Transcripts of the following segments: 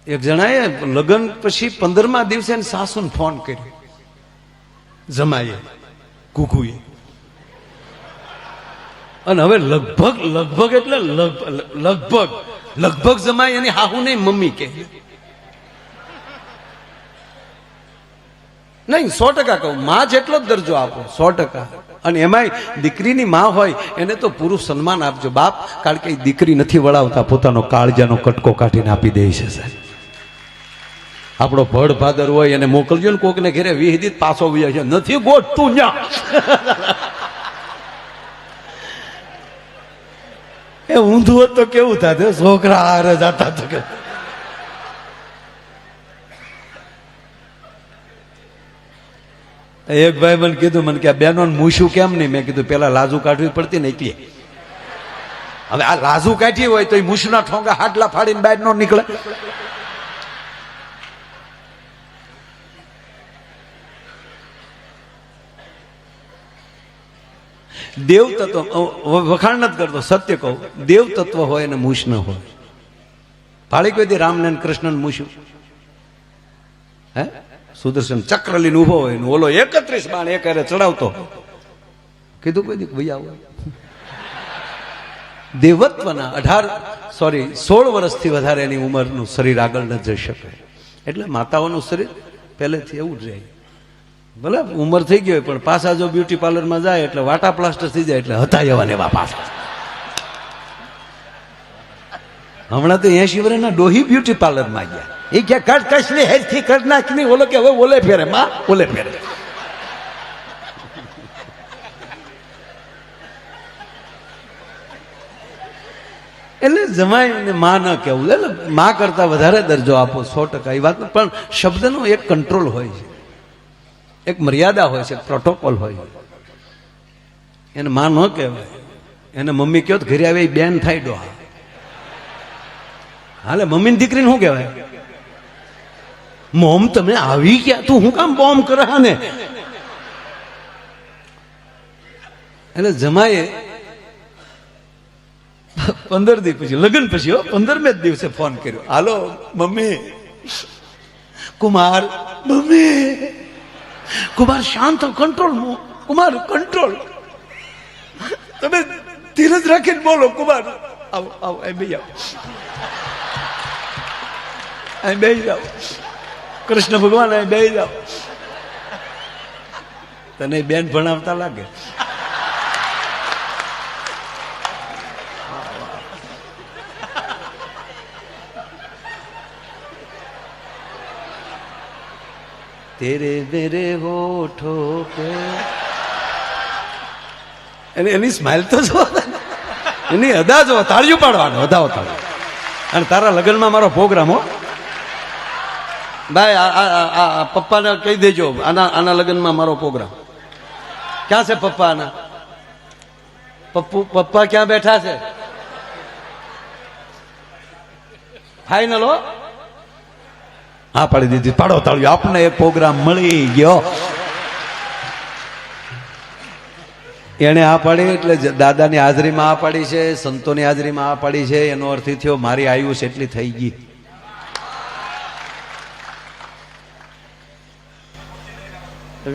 એક જણાએ લગ્ન પછી 15મા દિવસે સાસુને ફોન કર્યો, જમાઈએ કુકુએ, અને હવે લગભગ એટલે લગભગ જમાય એની હાહુ નહીં મમ્મી કે નહીં. 100% કહું, માં જેટલો જ દરજ્જો આપો, 100%. અને એમાંય દીકરીની માં હોય એને તો પૂરું સન્માન આપજો બાપ, કારણ કે દીકરી નથી વળાવતા, પોતાનો કાળજાનો કટકો કાઢીને આપી દે છે સાહેબ. આપણો ભડ ભાદર હોય એને મોકલજો ને કોકને ઘેરે 20 દી પાછો વ્યા છે, નથી ગોઠતું ન્યા એ ઊંધું હોત તો કેવું થાત, છોકરા હારે જતા તો કે એક ભાઈ મને કીધું, મને કે બેનો મૂછું કેમ નહીં? મેં કીધું પેલા લાજુ કાઢવી પડતી ને એટલે. હવે આ લાજુ કાઢી હોય તો એ મૂછના ઠોંગા હાડલા ફાડીને બહાર નો નીકળે. દેવ તત્વ વખાણ નથી કરતો, સત્ય કહું, દેવ તત્વ હોય અને મૂછ ન હોય. ફાળી કોઈ દી રામને કૃષ્ણને મૂછું? હે સુદર્શન ચક્ર લઈને ઉભો હોય ને ઓલો 31 બાણ એક હારે ચડાવતો, કીધું કોઈ દી ભૈયા હોય? દેવત્વના 16 વર્ષથી વધારે એની ઉંમરનું શરીર આગળ ન જઈ શકે. એટલે માતાઓનું શરીર પહેલેથી એવું જ રહે. ભલે ઉંમર થઈ ગઈ હોય પણ પાછા જો બ્યુટી પાર્લરમાં જાય એટલે વાટા પ્લાસ્ટર થઈ જાય, એટલે હતા એવા ને એવા પાછા. હમણાં તો 80 વર્ષના ડોહી બ્યુટી પાર્લરમાં ગયા, એ ક્યાં કાઢ કસલી હેરથી કર નાખી, ઓલો કે હવે ઓલે ફેરે માં ઓલે ફેરે. એટલે જમાઈને માં ન કેવું, એટલે માં કરતા વધારે દરજ્જો આપો, 100%. એ વાત પણ શબ્દનો એક કંટ્રોલ હોય છે, એક મર્યાદા હોય છે, પ્રોટોકોલ હોય. એને માં ન કહેવાય, એને મમ્મી કહો તો ઘરે આવે એ બેન થાય ડોહા. હાલે મમ્મીની દીકરીને શું કહેવાય? મોમ તમે આવી ગયા, તું હું કામ બોમ્બ કરે ને? એટલે જમાએ 15 દી પછી, લગ્ન પછી 15મે જ દિવસે ફોન કર્યો, હાલો મમ્મી, કુમાર, મમ્મી કુમાર શાંત, કંટ્રોલ કુમાર, કંટ્રોલ, તમે ધીરજ રાખીને બોલો કુમાર. આવો આવો, અહીં બેસી આવો, અહીં બેસી જાઓ, કૃષ્ણ ભગવાન અહીં બેસી જાઓ. તને બેન ભણાવતા લાગે. તેરે મેરે હોઠો પે, એની સ્માઇલ તો જો, એની અદા જો, તાળીઓ પાડવાનો, અદાઓ તાળીઓ. અને તારા લગ્નમાં મારો પ્રોગ્રામ હો ભાઈ, આ પપ્પાને કહી દેજો, આના લગ્નમાં મારો પ્રોગ્રામ. ક્યાં છે પપ્પા? આના પપ્પા ક્યાં બેઠા છે? ફાઈનલ હો? હા પાડી દીધી, પાડો તાળીઓ. આપને એક પ્રોગ્રામ મળી ગયો. એને આ પાડી એટલે દાદાની હાજરીમાં આ પાડી છે, સંતોની હાજરીમાં આ પાડી છે. એનો અર્થ એ થયો મારી આયુષ એટલી થઈ ગઈ.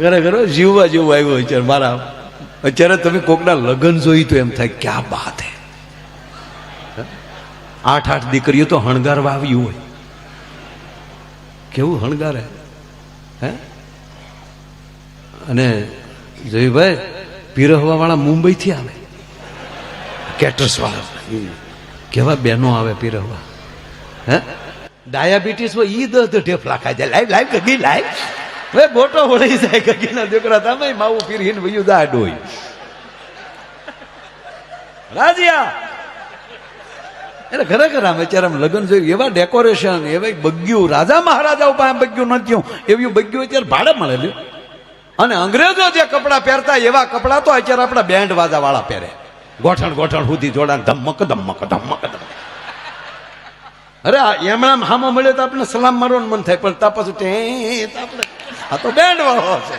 ખરેખર જીવવા જેવું આવ્યું અત્યારે મારા. અત્યારે તમે કોકના લગ્ન જોઈ તો એમ થાય ક્યાં બાત હે. 8 દીકરીઓ તો હણગારવા આવ્યું હોય, કેવું હણગારે હે. અને જયભાઈ પીરહવા વાળા મુંબઈ થી આવે, કેટરસ વાળા કેવા બહેનો આવે પીરહવા. હે ડાયાબિટીસ હોય ઈ 10 ઢેફલા ખાઈ જાય. લાઈવ ગગી લાઈવ હવે બોટો વળી જાય. ગગીના દીકરા તમે માવું પીરીને વયું દા ડોય રાજીયા. એટલે ખરેખર આમ અત્યારે આમ લગ્ન જોયું, એવા ડેકોરેશન, એવા બગ્યું, રાજા મહારાજાઓ પાસે બગ્યું નથી, એવી બગ્યું અત્યારે ભાડે મળેલું. અને અંગ્રેજો જે કપડા પહેરતા એવા કપડા તો અત્યારે આપણા બેન્ડ વાજા વાળા પહેરે, ગોઠણ ગોઠણ સુધી જોડાણ, ધમક ધમક ધમક ધમક. અરે એમણા હામો મળ્યો તો આપણે સલામ મારવાનું મન થાય, પણ તા પાછું આપણે આ તો બેન્ડ વાળો છે.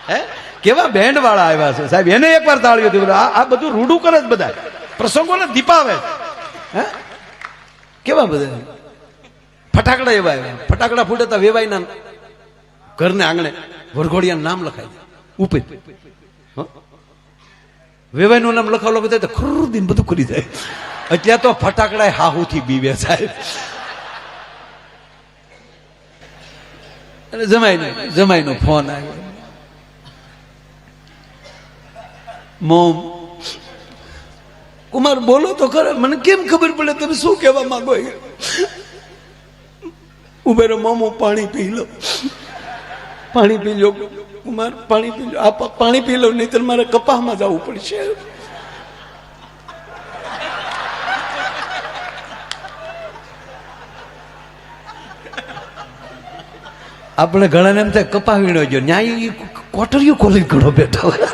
હે કેવા બેન્ડ વાળા આવ્યા છે સાહેબ, એને એકવાર તાળ્યું હતું. આ બધું રૂડું કરે જ બધા, પ્રસંગોને દીપાવે. હે કેવા બધા ફટાકડા એવા આવ્યા, ફટાકડા ફૂટતા વેવાઈના ઘરને આંગણે વરઘોડિયાનું નામ લખાય ઉપર. વેવાઈનું નામ લખાવ લખો તો ખરું બધું કરી જાય. અત્યારે તો ફટાકડા હાહુથી બીવે સાહેબ. અને જમાઈનો ફોન આવ્યો, મોમ કુમાર બોલો તો ખરા, મને કેમ ખબર પડે તમે શું કહેવા માંગો? ઉભેરો મોમો પાણી પી લો, પાણી પી લો કુમાર, પાણી પી લો. આ પાણી પી લો, નહીં તો મારે કપાસમાં જવું પડશે. આપણે ઘણાને એમ થાય કપા વીણો ગયો, ન્યાય કોટરીઓ ખોલી ઘણો બેઠા હોય.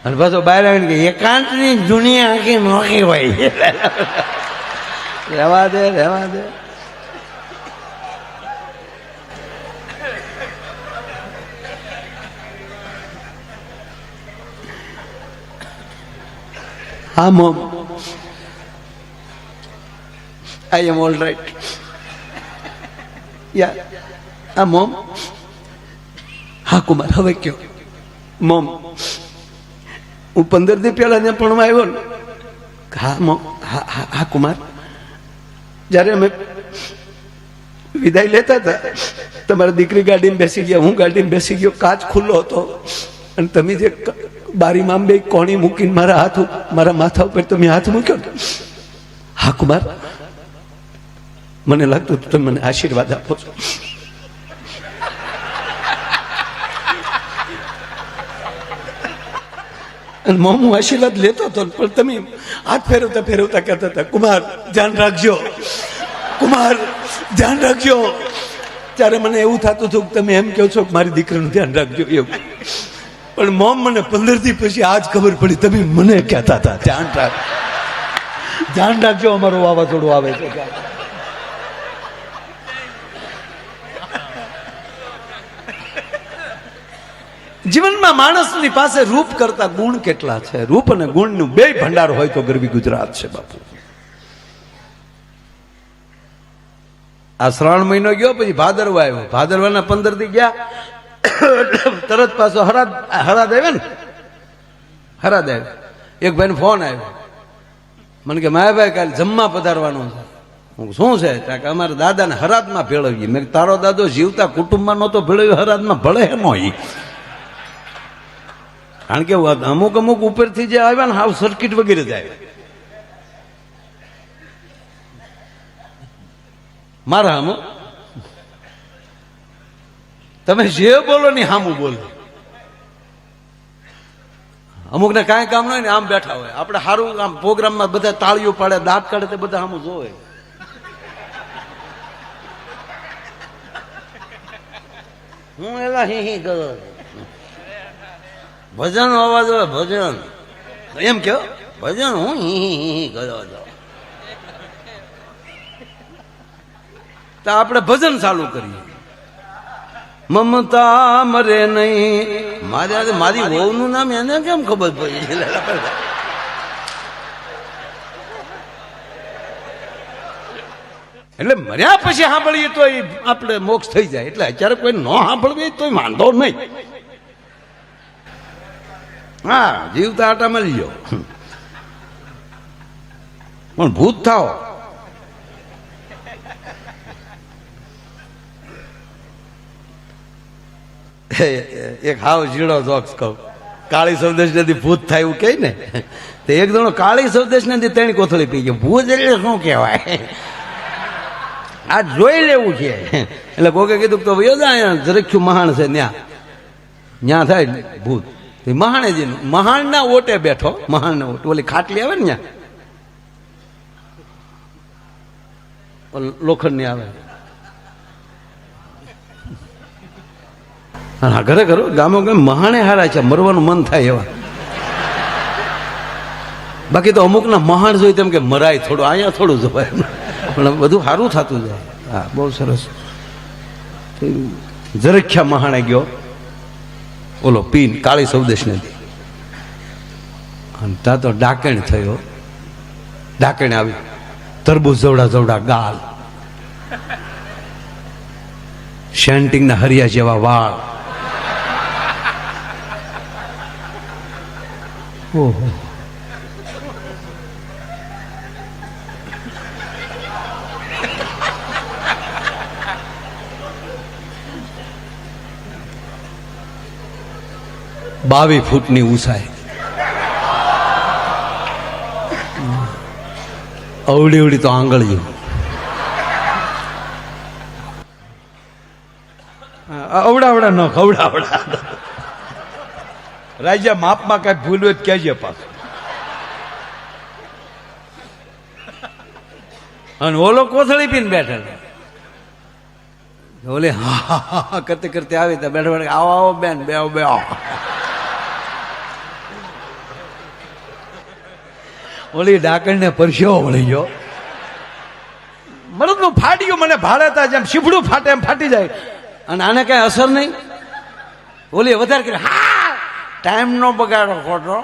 અને પાછો બહાર આવીને કે એકાંત ની દુનિયા આખી નોખી હોય. રહેવા દે. હા mom, I am all right. Yeah. Mom. હા કુમાર, હવે કયો? મોમ, હું 15 દી પહેલા ને પણ આવ્યો ને. હા મોમ, હા કુમાર, જયારે અમે વિદાય લેતા હતા, તમારી દીકરી ગાડીમાં બેસી ગયા, હું ગાડીમાં બેસી ગયો, કાચ ખુલ્લો હતો, અને તમે જે બારીમાં બે કોણી મૂકીને મારા માથા ઉપર તમે હાથ મૂક્યો. હા કુમાર, મને લાગતું તમે મને આશીર્વાદ આપો છો. અને મોમ હું આશીર્વાદ લેતો હતો, પણ તમે હાથ ફેરવતા કહેતા હતા કુમાર ધ્યાન રાખજો, કુમાર ધ્યાન રાખજો. ત્યારે મને એવું થતું હતું કે તમે એમ કહો છો કે મારી દીકરીનું ધ્યાન રાખજો એવું. પણ મોમ મને 15 દી પછી આજ ખબર પડી તમે મને કહેતા હતા ધ્યાન રાખજો, અમારું વાવાઝોડું આવે છે. જીવનમાં માણસની પાસે રૂપ કરતા ગુણ કેટલા છે? રૂપ અને ગુણનું બે ભંડાર હોય તો ગરવી ગુજરાત છે બાપુ. આ શ્રાવણ મહિનો ગયો, પછી ભાદરવા આવ્યો, ભાદરવાના 15 દી ગયા, તરત પાછો હરાદ આવ્યા ને, હરાદ આવ્યો. એક ભાઈ ફોન આવ્યો, મને કે માયાભાઈ કાલે જમવા પધારવાનું છે. હું શું છે? કે અમારા દાદાને હરાદમાં ભેળવીએ. મેં તારો દાદો જીવતા કુટુંબમાં નહોતો ભેળવ્યો, હરાદમાં ભળે એનો. કારણ કે અમુક ઉપરથી જે આવ્યા ને હાવ સર્કિટ વગેરે જાય. મારા હામો તમે જે બોલો ને હામું બોલો. અમુક ને કાંઈ કામ ન હોય ને આમ બેઠા હોય. આપણે સારું આમ પ્રોગ્રામમાં બધા તાળીઓ પાડે, દાંત કાઢે, તે બધા હામું જોવે. હું એલા હી કરો ભજન અવાજ હોય, ભજન એમ કયો ભજન હું હી કર્યો છો. તો આપણે ભજન ચાલુ કરીએ. મમતા મરે નહીં. મારી વહુનું નામ એને કેમ ખબર પડી? એટલે મર્યા પછી સાંભળીએ તો આપણે મોક્ષ થઈ જાય. એટલે અત્યારે કોઈ ન સાંભળવી તો વાંધો નહીં. હા, જીવતા આટા મળી ગયો, પણ ભૂત થાવ. એક હાવ ઝીણો જોક્સ કહું. કાળી સૌદેશ નથી ભૂત થાય એવું કહે ને, તો એક જણો કાળી સૌદેશ નથી 3 કોથળી પી ગયો. ભૂત એટલે શું કહેવાય? આ જોઈ લેવું છે. એટલે કોકે કીધું તો જરખ્યું મહાણ છે, ન્યા થાય ભૂત. મહાણેજી મહાણના ઓટે બેઠો, મહાણના ઓટે ઓલી ખાટલી આવે ને ત્યાં લોખંડની આવે. હા, ઘરે ઘરો ગામો ગામ મહાણે હારા છે, મરવાનું મન થાય એવા. બાકી તો અમુકના મહાણ જોઈ તેમ કે મરાય થોડું, અહીંયા થોડું જવાય, પણ બધું સારું થતું જાય. હા, બહુ સરસ. જરખ્યા મહાણે ગયો ઓલો પીન કાળી સૌદેશ નથી. અને ત્યાં તો ડાકણ થયો. ડાકણ આવી, તરબૂચ જવડા જવડા ગાલ, શેન્ટિંગના હરિયા જેવા વાળ. ઓહો, બાવીસ ફૂટની ઊંચાઈ, અવડી અવડી તો આંગળીઓ. અવડાવડા ન ખવડાવડા. રાજા માપમાં કઈ ભૂલ હોય કહેજે પાછું. અને ઓલો કોથળી પીને બેઠેલો, ઓલે હા કરતે કરતે આવી તો બેઠા બેઠા આવો આવો બેન બે બે આવો. ઓલી ડાકણને પરસ્યો વળી ગયો. મરદનું ફાટ્યું, મને ભાડેતા જેમ શીફડું ફાટે એમ ફાટી જાય. અને આને કઈ અસર નહીં. ઓલી વધારે કરી, હા ટાઈમ નો બગાડો ખોટો,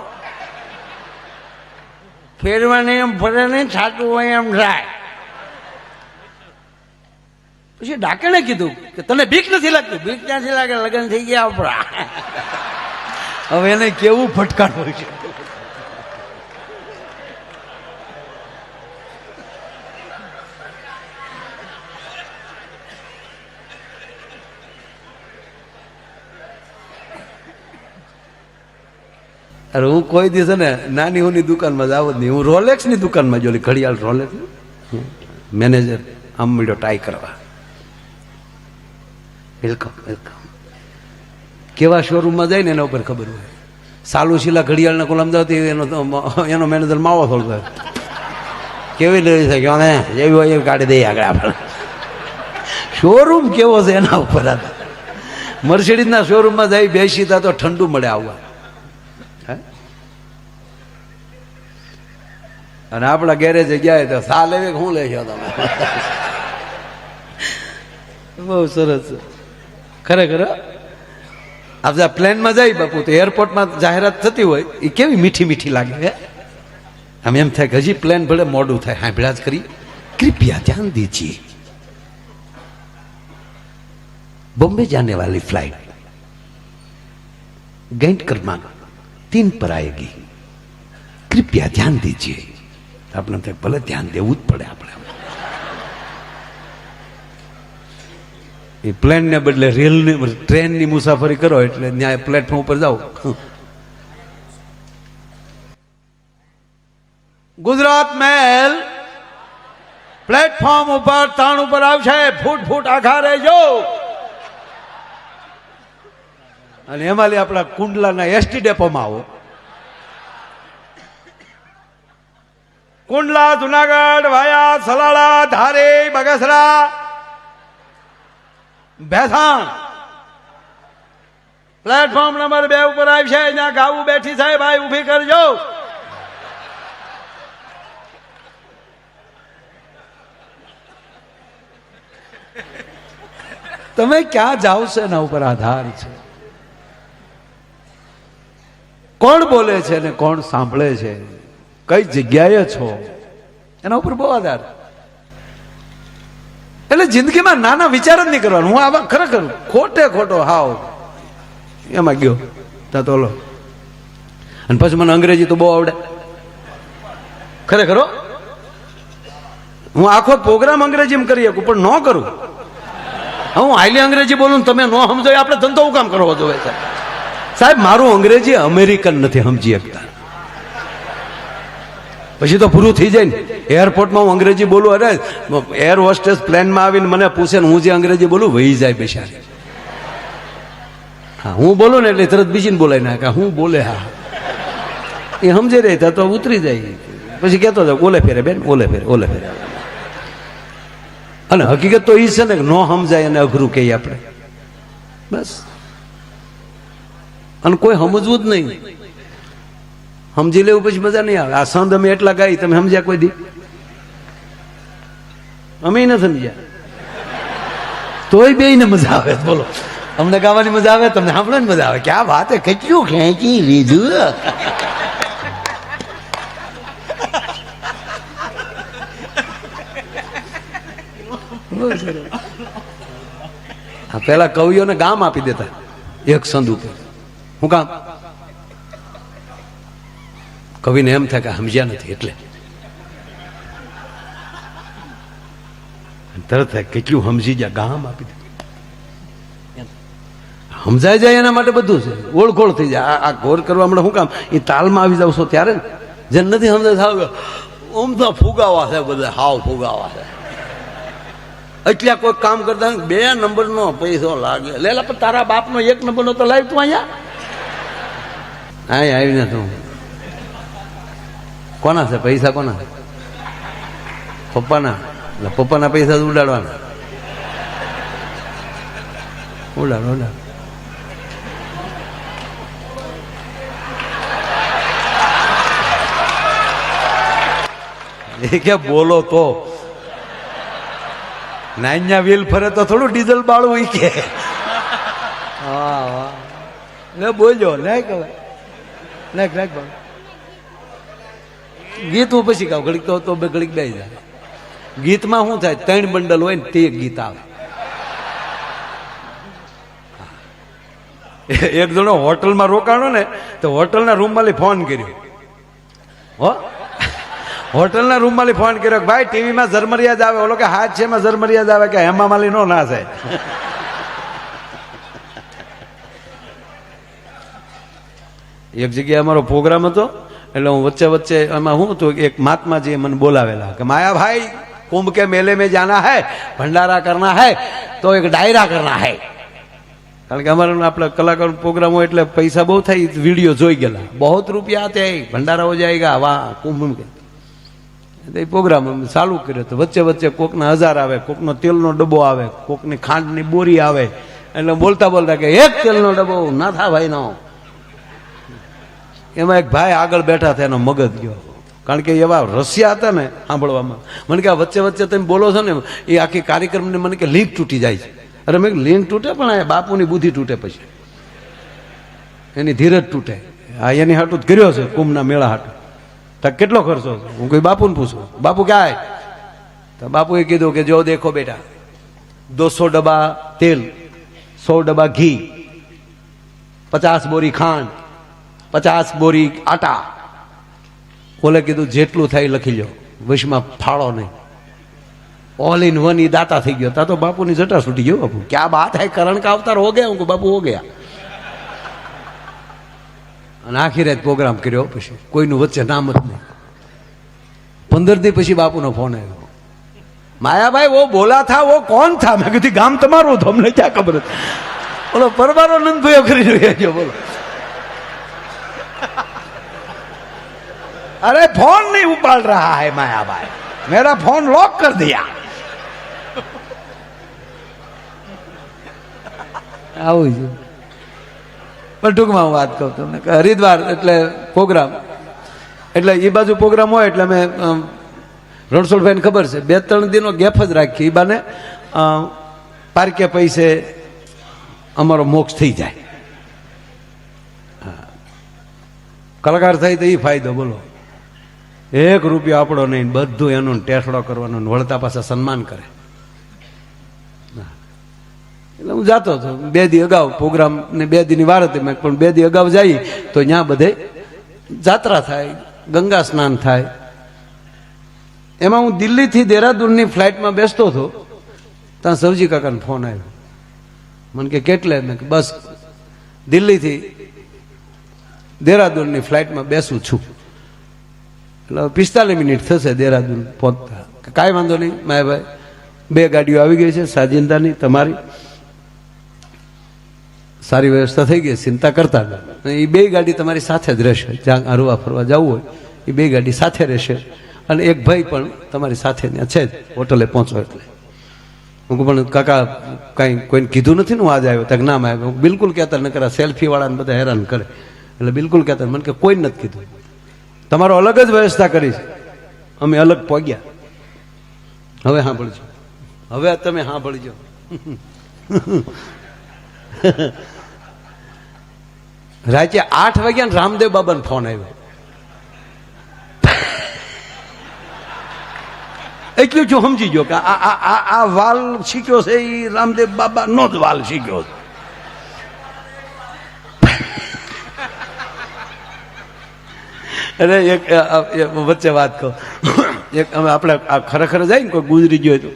ફેરવાની એમ ફરે નહીં, છાટું હોય એમ થાય. પછી ડાકણે કીધું કે તને બીક નથી લાગતી? બીક ક્યાંથી લાગે, લગ્ન થઈ ગયા આપણા. હવે એને કેવું ફટકારવું છે. અરે હું કોઈ દિવસ ને નાની હોની દુકાનમાં જ આવું જ નહીં. હું રોલેક્સની દુકાનમાં જોલી, ઘડિયાળ રોલેક્સ, મેનેજર આમ મળ્યો ટાઈ કરવા. Welcome welcome. કેવા શોરૂમમાં જાય ને એના ઉપર ખબર હોય. સાલુ શીલા ઘડિયાળના કોલ અમદાવાદ એનો મેનેજર માવો થોડો કેવી લેવી છે કે જેવી હોય એવી કાઢી દઈએ આગળ આપણે. શોરૂમ કેવો છે એના ઉપર. મર્સિડીઝના શોરૂમમાં જાય બેસી તા તો ઠંડુ મળે આવવા. અને આપણા ગેરેજ ગયા તો સા લેવી શું લેશો તમે? બહુ સરસ. ખરેખર આપણે પ્લેનમાં જાય બાપુ તો એરપોર્ટમાં જાહેરાત થતી હોય એ કેવી મીઠી મીઠી લાગે. આમ એમ થાય કે હજી પ્લેન ભલે મોડું થાય, સાંભળ્યા જ કરી. કૃપયા ધ્યાન દીજીએ, बॉम्बे जाने वाली फ्लाइट गैंट क्रमांक 3 पर आएगी, कृपया ध्यान दीजिए. આપણે તો ભલે ધ્યાન દેવું જ પડે. આપણે એ પ્લેન ને બદલે રેલની ટ્રેનની મુસાફરી કરો એટલે ન્યાય પ્લેટફોર્મ ઉપર જાઓ. ગુજરાત મેલ પ્લેટફોર્મ ઉપર તાણ ઉપર આવશે. ફૂટ ફૂટ આખા રહેજો. અને એમાં આપણા કુંડલાના એસટી ડેપોમાં આવો. કુંડલા જુનાગઢ વાયા સલાળા ધારી બગસરા ભેસાણ પ્લેટફોર્મ નંબર 2 ઉપર આવી છે. ત્યાં ગાવું બેઠી છે, ભાઈ ઉભી કરજો. તમે ક્યાં જાવ છો એના ઉપર આધાર છે. કોણ બોલે છે ને કોણ સાંભળે છે, કઈ જગ્યાએ છો એના ઉપર બહુ આધાર. એટલે જિંદગીમાં નાના વિચાર જ નહીં કરવાનું. હું આવા ખરેખર ખોટે ખોટો હાવ એમાં ગયો ત્યાં તો લો. અને પછી મને અંગ્રેજી તો બહુ આવડે ખરેખર. હું આખો પ્રોગ્રામ અંગ્રેજીમાં કરી શકું પણ ન કરું. હું હાઈલી અંગ્રેજી બોલું ને તમે ન સમજો, આપણે ધંધો હું કામ કરવો જોઈએ સાહેબ? મારું અંગ્રેજી અમેરિકન નથી સમજી શકતા. પછી તો પૂરું થઈ જાય ને. એરપોર્ટમાં હું અંગ્રેજી બોલું, અરે એર હોસ્ટેસ પ્લેનમાં આવીને મને પૂછે ને હું જે અંગ્રેજી બોલું વહી જાય બેસાડી. હા હું બોલું ને એટલે તરત બીજીને બોલાવી નાખે. હું બોલે હા એ સમજી રહી તો ઉતરી જાય. પછી કહેતો હતો ઓલે ફેરે બેન, ઓલે ફેરે, ઓલે ફેરે. અને હકીકત તો એ છે ને કે ન સમજાય અને અઘરું કહીએ આપણે બસ. અને કોઈ સમજવું જ નહીં. સમજી લેવું પછી મજા નહીં આવે. આ સંદ અમે એટલા ગાઈ, તમે સમજ્યા કોઈ દી? અમે ન સમજ્યા તોય બે ને મજા આવે. બોલો અમને ગાવાની મજા આવે, તમને સાંભળવાની મજા આવે. ક્યાં વાત કેટલું ખેંચી લીધું. પેલા કવિઓને ગામ આપી દેતા એક સંદ ઉપર. હું કામ? કવિને એમ થાય કે સમજ્યા નથી એટલે તરત થાય કેટલું સમજી જાય, ગામ આપી દે. સમજાઈ જાય એના માટે બધું છે, ઓળખોળ થઈ જાય. આ ઘોર કરવા માટે શું કામ? એ તાલમાં આવી જાવ છો ત્યારે ને. જેને નથી સમજાય થાવ ઓમ તો ફુગાવા છે, બધા હાવ ફુગાવા છે. એટલે કોઈ કામ કરતા 2 નંબરનો પૈસો લાગે. લેલા પણ તારા બાપનો 1 નંબરનો તો લાવ તું અહીંયા આવીને તું. કોના છે પૈસા? કોના? પપ્પાના. એટલે પપ્પાના પૈસા ઉડાડવાના. ઉડાડ ઉડાડ. એ કે બોલો તો નાન્યા વ્હીલ ફરે તો થોડું ડીઝલ બાળવું ઈ કે. હા લે બોલજો લે કહેવાય લે ગ્રાક બાળ ગીત હું પછી કહું ઘડીક તો બે ઘડીક બે જાય. ગીતમાં શું થાય? 3 બંડલ હોય ને તે ગીત આવે. એક જણો હોટલમાં રોકાણો ને તો હોટલના રૂમમાંથી ફોન કર્યો. હો હોટલના રૂમમાંથી ફોન કર્યો કે ભાઈ ટીવીમાં ઝરમરિયા જ આવે. ઓલો કે હાથ છે એમાં ઝરમરિયા જ આવે કે હેમા માલી નો ના થાય. એક જગ્યાએ અમારો પ્રોગ્રામ હતો એટલે હું વચ્ચે એમાં શું હતું, એક મહાત્માજીએ મને બોલાવેલા કે માયા ભાઈ कुंभ के मेले में जाना है, भंडारा करना है तो एक डायरा करना है. કારણ કે અમારા આપણે કલાકાર પ્રોગ્રામ હોય એટલે પૈસા બહુ થાય. વિડીયો જોઈ ગયેલા, બહુ રૂપિયા આતે ભંડારા હો જાયગા વાહ કુંભ કે. પ્રોગ્રામ ચાલુ કર્યો તો વચ્ચે કોકના 1000 આવે, કોકનો તેલનો ડબ્બો આવે, કોકની ખાંડની બોરી આવે. એટલે બોલતા કે એક તેલનો ડબ્બો ના થા ભાઈ નો. એમાં એક ભાઈ આગળ બેઠા હતા, એનો મગજ ગયો. કારણ કે એવા રસિયા હતા ને સાંભળવામાં. મને કે વચ્ચે તમે બોલો છો ને એ આખી કાર્યક્રમને મને કે લિંક તૂટી જાય છે. અરે મેં લિંક તૂટે પણ આ બાપુની બુદ્ધિ તૂટે, પછી એની ધીરજ તૂટે. આ એની હાટું જ કર્યો છે કુંભના મેળા હાટું. તો કેટલો ખર્ચો છે? હું કોઈ બાપુને પૂછું, બાપુ ક્યાં? તો બાપુએ કીધું કે જો દેખો બેટા, 200 ડબ્બા તેલ, 100 ડબ્બા ઘી, 50 બોરી ખાંડ, 50 બોરી આટા. ઓલે કીધું જેટલું થાય લખી લો, વશમાં ફાળો નહીં. ऑल इन वन ही दाता થઈ ગયો. તા તો બાપુની જટા છૂટી ગયો. બાપુ ક્યાં બાત હે, કરણ કા અવતાર હો ગયા. હું બાપુ હો ગયા. અને આખી રાત પ્રોગ્રામ કર્યો. પછી કોઈનું વચ્ચે નામ જ નહીં. 15 દી પછી બાપુનો ફોન આવ્યો, માયાભાઈ વો બોલા થા વો કોણ થા? મેં કીધું ગામ તમારું હતું, અમને ક્યાં ખબર હતી. બોલો પરબારો નંદભાઈઓ કરી રહ્યા છો. બોલો अरे फोन नहीं उपाड़ रहा है माया भाई, मेरा फोन लॉक कर दिया. આવું છે. પણ ટૂંકમાં હું વાત કહું તમને કે હરિદ્વાર એટલે પ્રોગ્રામ, એટલે એ બાજુ પ્રોગ્રામ હોય એટલે અમે રણછોડભાઈને ખબર છે 2-3 દિનનો ગેપ જ રાખીએ. એ બાને પારકે પૈસે અમારો મોક્ષ થઈ જાય. કલાકાર થઈ તો એ ફાયદો બોલો. 1 રૂપિયો આપણો નહીં, બધું એનું ટેસડો કરવાનો, વળતા પાછા સન્માન કરે. એટલે હું જાતો હતો 2 દી અગાઉ પ્રોગ્રામ ને 2 દીની વાર હતી. મેં પણ 2 દી અગાઉ જઈ તો ત્યાં બધે જાત્રા થાય, ગંગા સ્નાન થાય. એમાં હું દિલ્હીથી દેહરાદૂનની ફ્લાઇટમાં બેસતો હતો, ત્યાં સવજી કાકાનો ફોન આવ્યો. મને કે કેટલે? મેં કે બસ દિલ્હીથી દેહરાદૂનની ફ્લાઇટમાં બેસું છું. એટલે 45 મિનિટ થશે દેહરાદૂન પહોંચતા. કાંઈ વાંધો નહીં માયાભાઈ, 2 ગાડીઓ આવી ગઈ છે સાજિંદાની, તમારી સારી વ્યવસ્થા થઈ ગઈ, ચિંતા કરતા નહીં. એ 2 ગાડી તમારી સાથે જ રહેશે. જ્યાં હરવા ફરવા જવું હોય એ 2 ગાડી સાથે રહેશે. અને એક ભાઈ પણ તમારી સાથે ત્યાં છે જ, હોટલે પહોંચો એટલે. હું પણ કાકા કાંઈ કોઈને કીધું નથી ને હું આજે આવ્યો? તક ના આવ્યો. બિલકુલ કહેતા ન કરા, સેલ્ફી વાળાને બધા હેરાન કરે એટલે બિલકુલ કહેતા. મને કે કોઈ નથી કીધું, તમારો અલગ જ વ્યવસ્થા કરી છે, અમે અલગ પહોંચ્યા. હવે સાંભળજો, હવે તમે સાંભળજો. રાતે 8 વાગ્યા ને રામદેવ બાબાનો ફોન આવ્યો. એટલું જ સમજી ગયો કે આ વાલ શીખ્યો છે એ રામદેવ બાબા નો જ વાલ શીખ્યો છે. અરે એક વચ્ચે વાત કહું, એક આપણે ખરેખર જાય ને કોઈ ગુજરી ગયો તો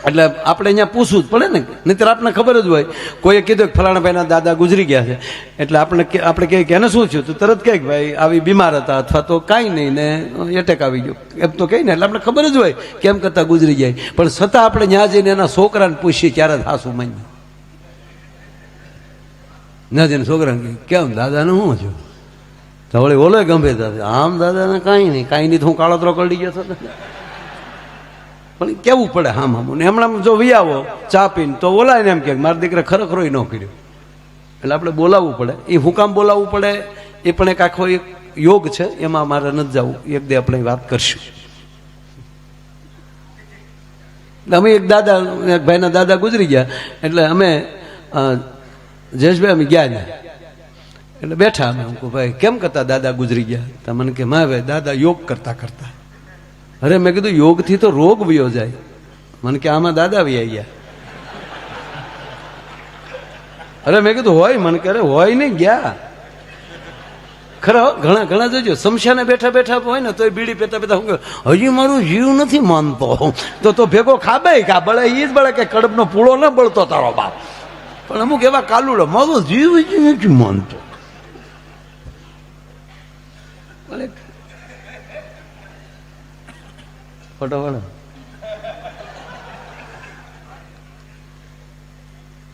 એટલે આપણે અહીંયા પૂછવું જ પડે ને, નહીંતર આપણને ખબર જ હોય. કોઈએ કીધું કે ફલાણા ભાઈના દાદા ગુજરી ગયા છે એટલે આપણે કહીએ કે એને શું થયું, તો તરત કહે કે ભાઈ આવી બીમાર હતા અથવા તો કાંઈ નહીં ને એટેક આવી ગયો એમ તો કહી ને, એટલે આપણે ખબર જ હોય કેમ કરતા ગુજરી જાય. પણ છતાં આપણે ત્યાં જઈને એના છોકરાને પૂછીએ ત્યારે જ હાસું માન્ય ના જઈને છોકરાને કેમ દાદાને શું થયું, તો વળી ઓલો ગંભે દાદા આમ દાદાને કાંઈ નહીં તો હું કાળોતરો કરડી ગયો હતો. પણ કેવું પડે હામ હામું ને હમણાં જો વિયાવો ચા પીને તો બોલાય ને એમ કે મારા દીકરા ખરેખર ન કર્યું, એટલે આપણે બોલાવવું પડે. એ હું કામ બોલાવવું પડે એ પણ એક આખો એક યોગ છે, એમાં મારે નથી જવું, એક દે આપણે વાત કરશું. અમે એક દાદા એક ભાઈના દાદા ગુજરી ગયા એટલે અમે જયેશભાઈ અમે ગયા ને એટલે બેઠા અમે હું કહું ભાઈ કેમ કરતા દાદા ગુજરી ગયા, તો મને કે મા ભાઈ દાદા યોગ કરતા કરતા. અરે મેં કીધું યોગથી તો રોગ વયો જાય, મને કે આમાં દાદા વયા ગયા. અરે મેં કીધું હોય, મને કે અરે હોય નહીં ગયા ખરા. ઘણા ઘણા જોજો સમશાને બેઠા બેઠા હોય ને તો બીડી પેતા પેતા હું હજી મારું જીવ નથી માનતો, તો ભેગો ખાબે કા બળે એ જ બળે કે કડબનો પૂળો ન બળતો તારો બાપ. પણ અમુક એવા કાલુડો મારો જીવ નથી માનતો.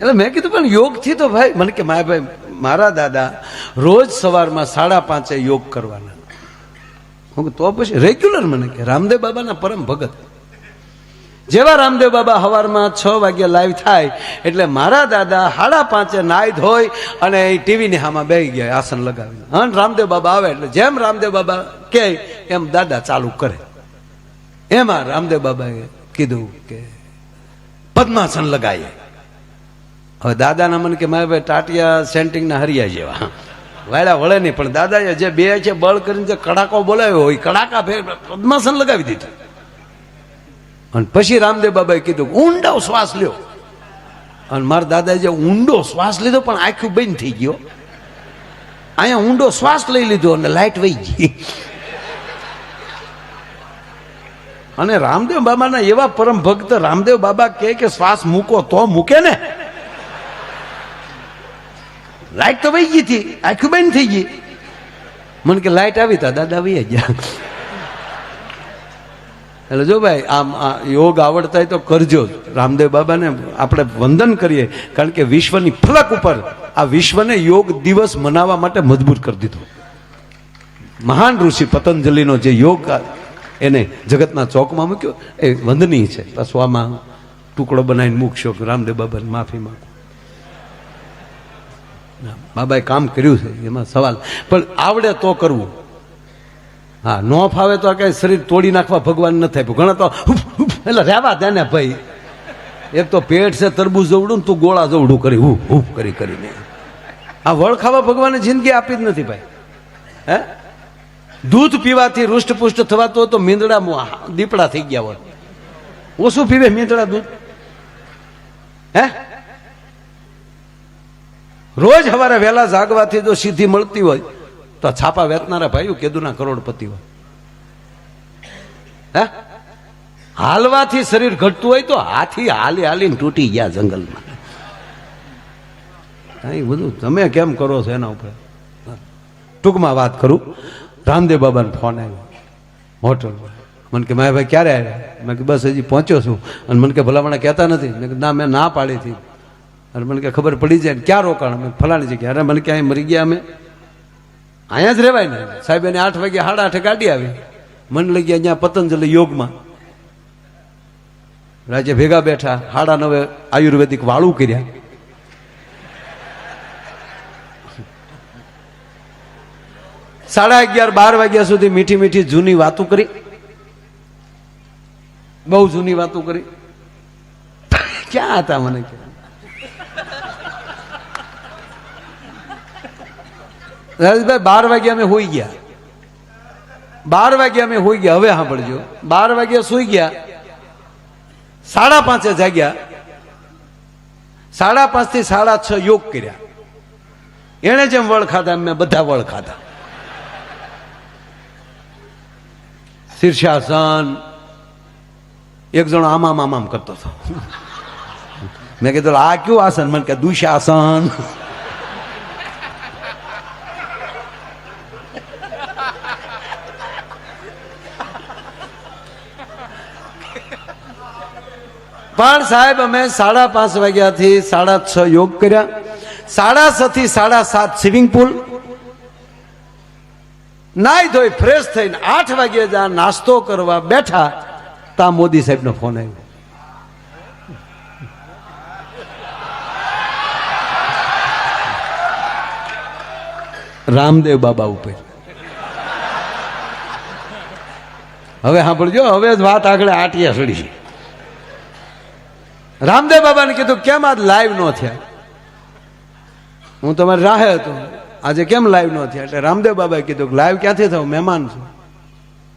એટલે મેં કીધું પણ યોગ થી તો ભાઈ મને કે ભાઈ મારા દાદા રોજ સવારમાં 5:30 યોગ કરવાના. હું તો પછી રેગ્યુલર મને કે રામદેવ બાબાના પરમ ભગત. જેવા રામદેવ બાબા સવારમાં 6 વાગે લાઈવ થાય એટલે મારા દાદા 5:30 નાઈ ધોઈ અને ટીવી ની સામે બેસી ગયા આસન લગાવીને. હા રામદેવ બાબા આવે એટલે જેમ રામદેવ બાબા કહે એમ દાદા ચાલુ કરે. એમાં રામદેવ બાબાએ કીધું કે પદ્માસન લગાવીએ. હવે દાદાના મને કે મારે ભાઈ ટાટિયા સેન્ટિંગના હરિયા જેવા વાળા વળે નહીં, પણ દાદાએ જે બે છે બળ કરીને જે કડાકો બોલાવ્યો હોય કડાકા ફેર પદ્માસન લગાવી દીધું. અને પછી રામદેવ બાબાએ કીધું ઊંડો શ્વાસ લ્યો, અને મારા દાદાએ જે ઊંડો શ્વાસ લીધો પણ આખું બંધ થઈ ગયો. અહીંયા ઊંડો શ્વાસ લઈ લીધો અને લાઈટ વહી ગઈ. અને રામદેવ બાબાના એવા પરમ ભક્ત રામદેવ બાબા કે શ્વાસ મૂકો તો મૂકે ને, લાઈટ તો વહી ગઈ હતી આખું બંધ થઈ ગઈ. મને કે લાઈટ આવી તા દાદા વહી ગયા. એટલે જો ભાઈ આમ યોગ આવડતા હોય તો કરજો. રામદેવ બાબાને આપણે વંદન કરીએ, કારણ કે વિશ્વની ફલક ઉપર આ વિશ્વને યોગ દિવસ મનાવવા માટે મજબૂર કરી દીધો. મહાન ઋષિ પતંજલિનો જે યોગ એને જગતના ચોકમાં મૂક્યો એ વંદનીય છે. પાછું આમાં ટુકડો બનાવીને મૂકશો કે રામદેવ બાબાની માફી માંગો. બાબાએ કામ કર્યું છે એમાં સવાલ, પણ આવડે તો કરવું. હા ન ફાવે તો કઈ શરીર તોડી નાખવા ભગવાન ન થાય. ઘણા તો એટલે રહેવા દે ને ભાઈ, એક તો પેટ છે તરબૂચ જવડું ને તું ગોળા જવડું કરી હું કરીને આ વળ ખાવા ભગવાને જિંદગી આપી જ નથી ભાઈ. હે દૂધ પીવાથી રૂષ્ટપુષ્ટ થવાતું હોય તો મીંદડા દીપડા થઈ ગયા હોય. ઓછું પીવે મીંદડા દૂધ. હે રોજ સવારે વહેલા જાગવાથી જો સિદ્ધિ મળતી હોય તો છાપા વેચનારા ભાઈઓ કેદુના કરોડપતિ હોય. હે હાલવાથી શરીર ઘટતું હોય તો હાથી હાલીને તૂટી ગયા જંગલમાં. એ બધું તમે કેમ કરો છો એના ઉપર. ટૂંકમાં વાત કરું, રામદેવ બાબાને ફોન આવ્યો હોટલમાં. મને કે મારા ભાઈ ક્યારે આવ્યા? મેં કે બસ હજી પહોંચ્યો છું. અને મને કે ભલામણા કહેતા નથી. મેં ના મેં ના પાડી હતી. અને મને કે ખબર પડી જાય ક્યાં રોકાણ? મેં ફલાણી જગ્યાએ. અરે મને કે અહીં મરી ગયા અમે, અહીંયા જ રહેવાય ને સાહેબ. એને 8 વાગે 8:30 ગાડી આવી. મને લઈ ગયા અહીંયા પતંજલિ યોગમાં. રાજે ભેગા બેઠા 9:30 આયુર્વેદિક વાળું કર્યા. સાડા 11-12 વાગ્યા સુધી મીઠી મીઠી જૂની વાતો કરી, બહુ જૂની વાતો કરી. ક્યાં હતા મને કે રાજભાઈ 12 વાગ્યા અમે હોઈ ગયા. 12 વાગ્યા અમે હોઈ ગયા. હવે સાંભળજો, 12 વાગ્યા સુઈ ગયા 5:30 જાગ્યા, 5:30 થી 6:30 યોગ કર્યા. એને જેમ વળ ખાધા મેં બધા વળ ખાધા. શીર્ષાસન. એક જણો આમામ કરતો હતો. મેં કીધું આ કયું આસન? મને કે દુશાસન. પણ સાહેબ અમે 5:30 વાગ્યાથી 6:30 યોગ કર્યા. 6:30 થી 7:30 સ્વિમિંગ પુલ. નાઈ ધોઈ ફ્રેશ થઈને 8 વાગે જ્યાં નાસ્તો કરવા બેઠા ત્યાં મોદી સાહેબ નો ફોન આવ્યો. રામદેવ બાબા ઉપર. હવે સાંભળજો, હવે જ વાત આગળ આટિયા સડી. રામદેવ બાબાને કીધું કેમ આજ લાઈવ ન થયા? હું તમારી રાહે હતો, આજે કેમ લાઈવ ન થયા? એટલે રામદેવ બાબાએ કીધું લાઈવ ક્યાંથી થયું? મહેમાન છું.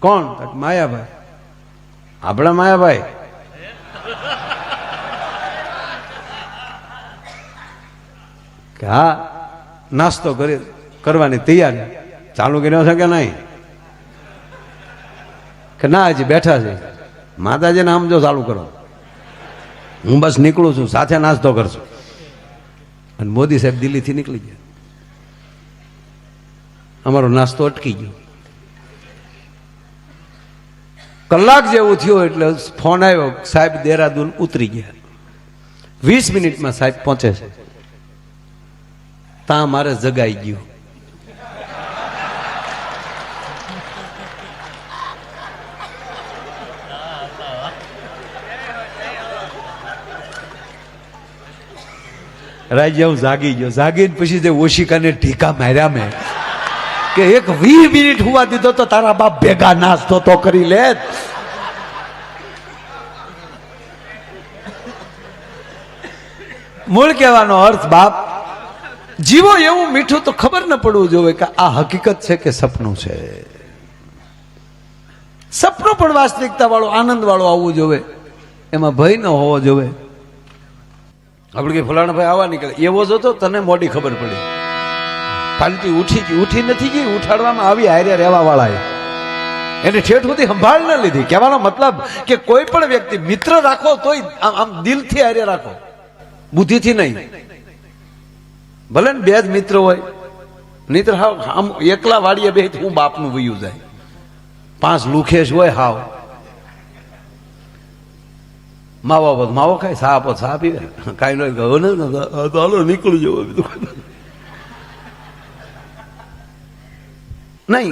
કોણ? માયાભાઈ. આપણા માયાભાઈ. કે હા, નાસ્તો કરવાની તૈયારી ચાલુ કર્યો છે કે નહીં? કે ના, હજી બેઠા છે. માતાજીને આમ જો ચાલુ કરો, હું બસ નીકળું છું, સાથે નાસ્તો કરશું. અને મોદી સાહેબ દિલ્હીથી નીકળી ગયા. અમારો નાસ્તો અટકી ગયો. કલાક જેવું થયું એટલે ફોન આવ્યો, સાહેબ દેહરાદૂન ઉતરી ગયા. 20 મિનિટમાં સાહેબ પહોંચે છે. ત્યાં મારે જગાઈ ગયું. રાજ્ય હું જાગી ગયો. જાગીને પછી જે ઓશિકાને ઢીકા માર્યા મેં કે એક 20 મિનિટ હુવા દીધો તો તારા બાપ ભેગા નાસ્તો તો કરી લે. મૂળ કહેવાનો અર્થ બાપ જીવો એવું મીઠું તો ખબર ન પડવું જોઈએ કે આ હકીકત છે કે સપનું છે. સપનું પણ વાસ્તવિકતા વાળું, આનંદ વાળું આવવું જોઈએ, એમાં ભય ન હોવો જોઈએ. આપણે કે ફલાણા ભાઈ આવા નીકળે એવો જ હતો, તને મોડી ખબર પડી. પાલટી ઉઠી નથી ગઈ, ઉઠાડવામાં આવી. હારે રહેવા વાળા એને ઠેઠ સુધી સંભાળ ન લીધી. કહેવાનો મતલબ કે કોઈ પણ વ્યક્તિ મિત્ર રાખો તોય આમ દિલથી હારે રાખો, બુદ્ધિથી નહીં. ભલે ને 2 જ મિત્ર હોય, નહીતર હાવ આમ એકલા વાડીએ બે હું બાપનું વયું જાય. 5 લુખેશ હોય હાવ. માવો ખાય, સા આપો, સા પીવે, કાંઈ નહીં કહો ને ચાલો નીકળી જવો. નહીં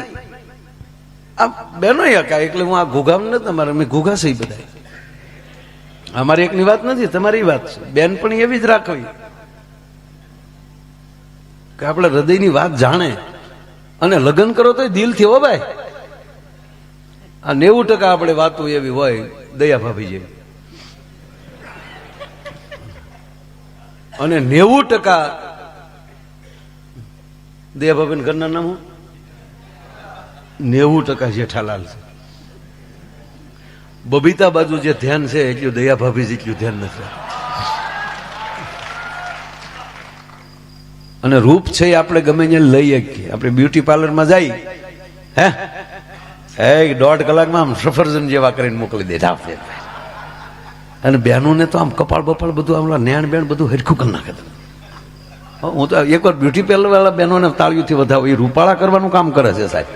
આ બેનો કાંઈ એટલે હું આ ઘોઘામ નથી. તમારે અમે ઘોઘા સહી બધા. અમારી એકની વાત નથી, તમારી વાત છે. બેન પણ એવી જ રાખવી કે આપણે હૃદયની વાત જાણે અને લગ્ન કરો તો દિલથી હો ભાઈ. આ 90% આપણે વાતો એવી હોય દયા ભાભી જેવી, અને 90% દયા ભાભી ઘરના નામ 90% જેઠાલાલ છે. બબીતા બાજુ જે ધ્યાન છે એટલું દયા ભાભી જેટલું ધ્યાન નથી. અને રૂપ છે એ આપણે ગમે ત્યાં લઈ શકીએ. આપણે બ્યુટી પાર્લરમાં જઈ, હે 1.5 કલાકમાં આમ સફરજન જેવા કરીને મોકલી દે. અને બહેનોને તો આમ કપાળ બપાળ બધું આમ નેણ બેણ બધું હરખું કરી નાખે. હું તો એકવાર બ્યુટી પાર્લર વાળા બહેનોને તાળીઓથી વધાવો, એ રૂપાળા કરવાનું કામ કરે છે સાહેબ.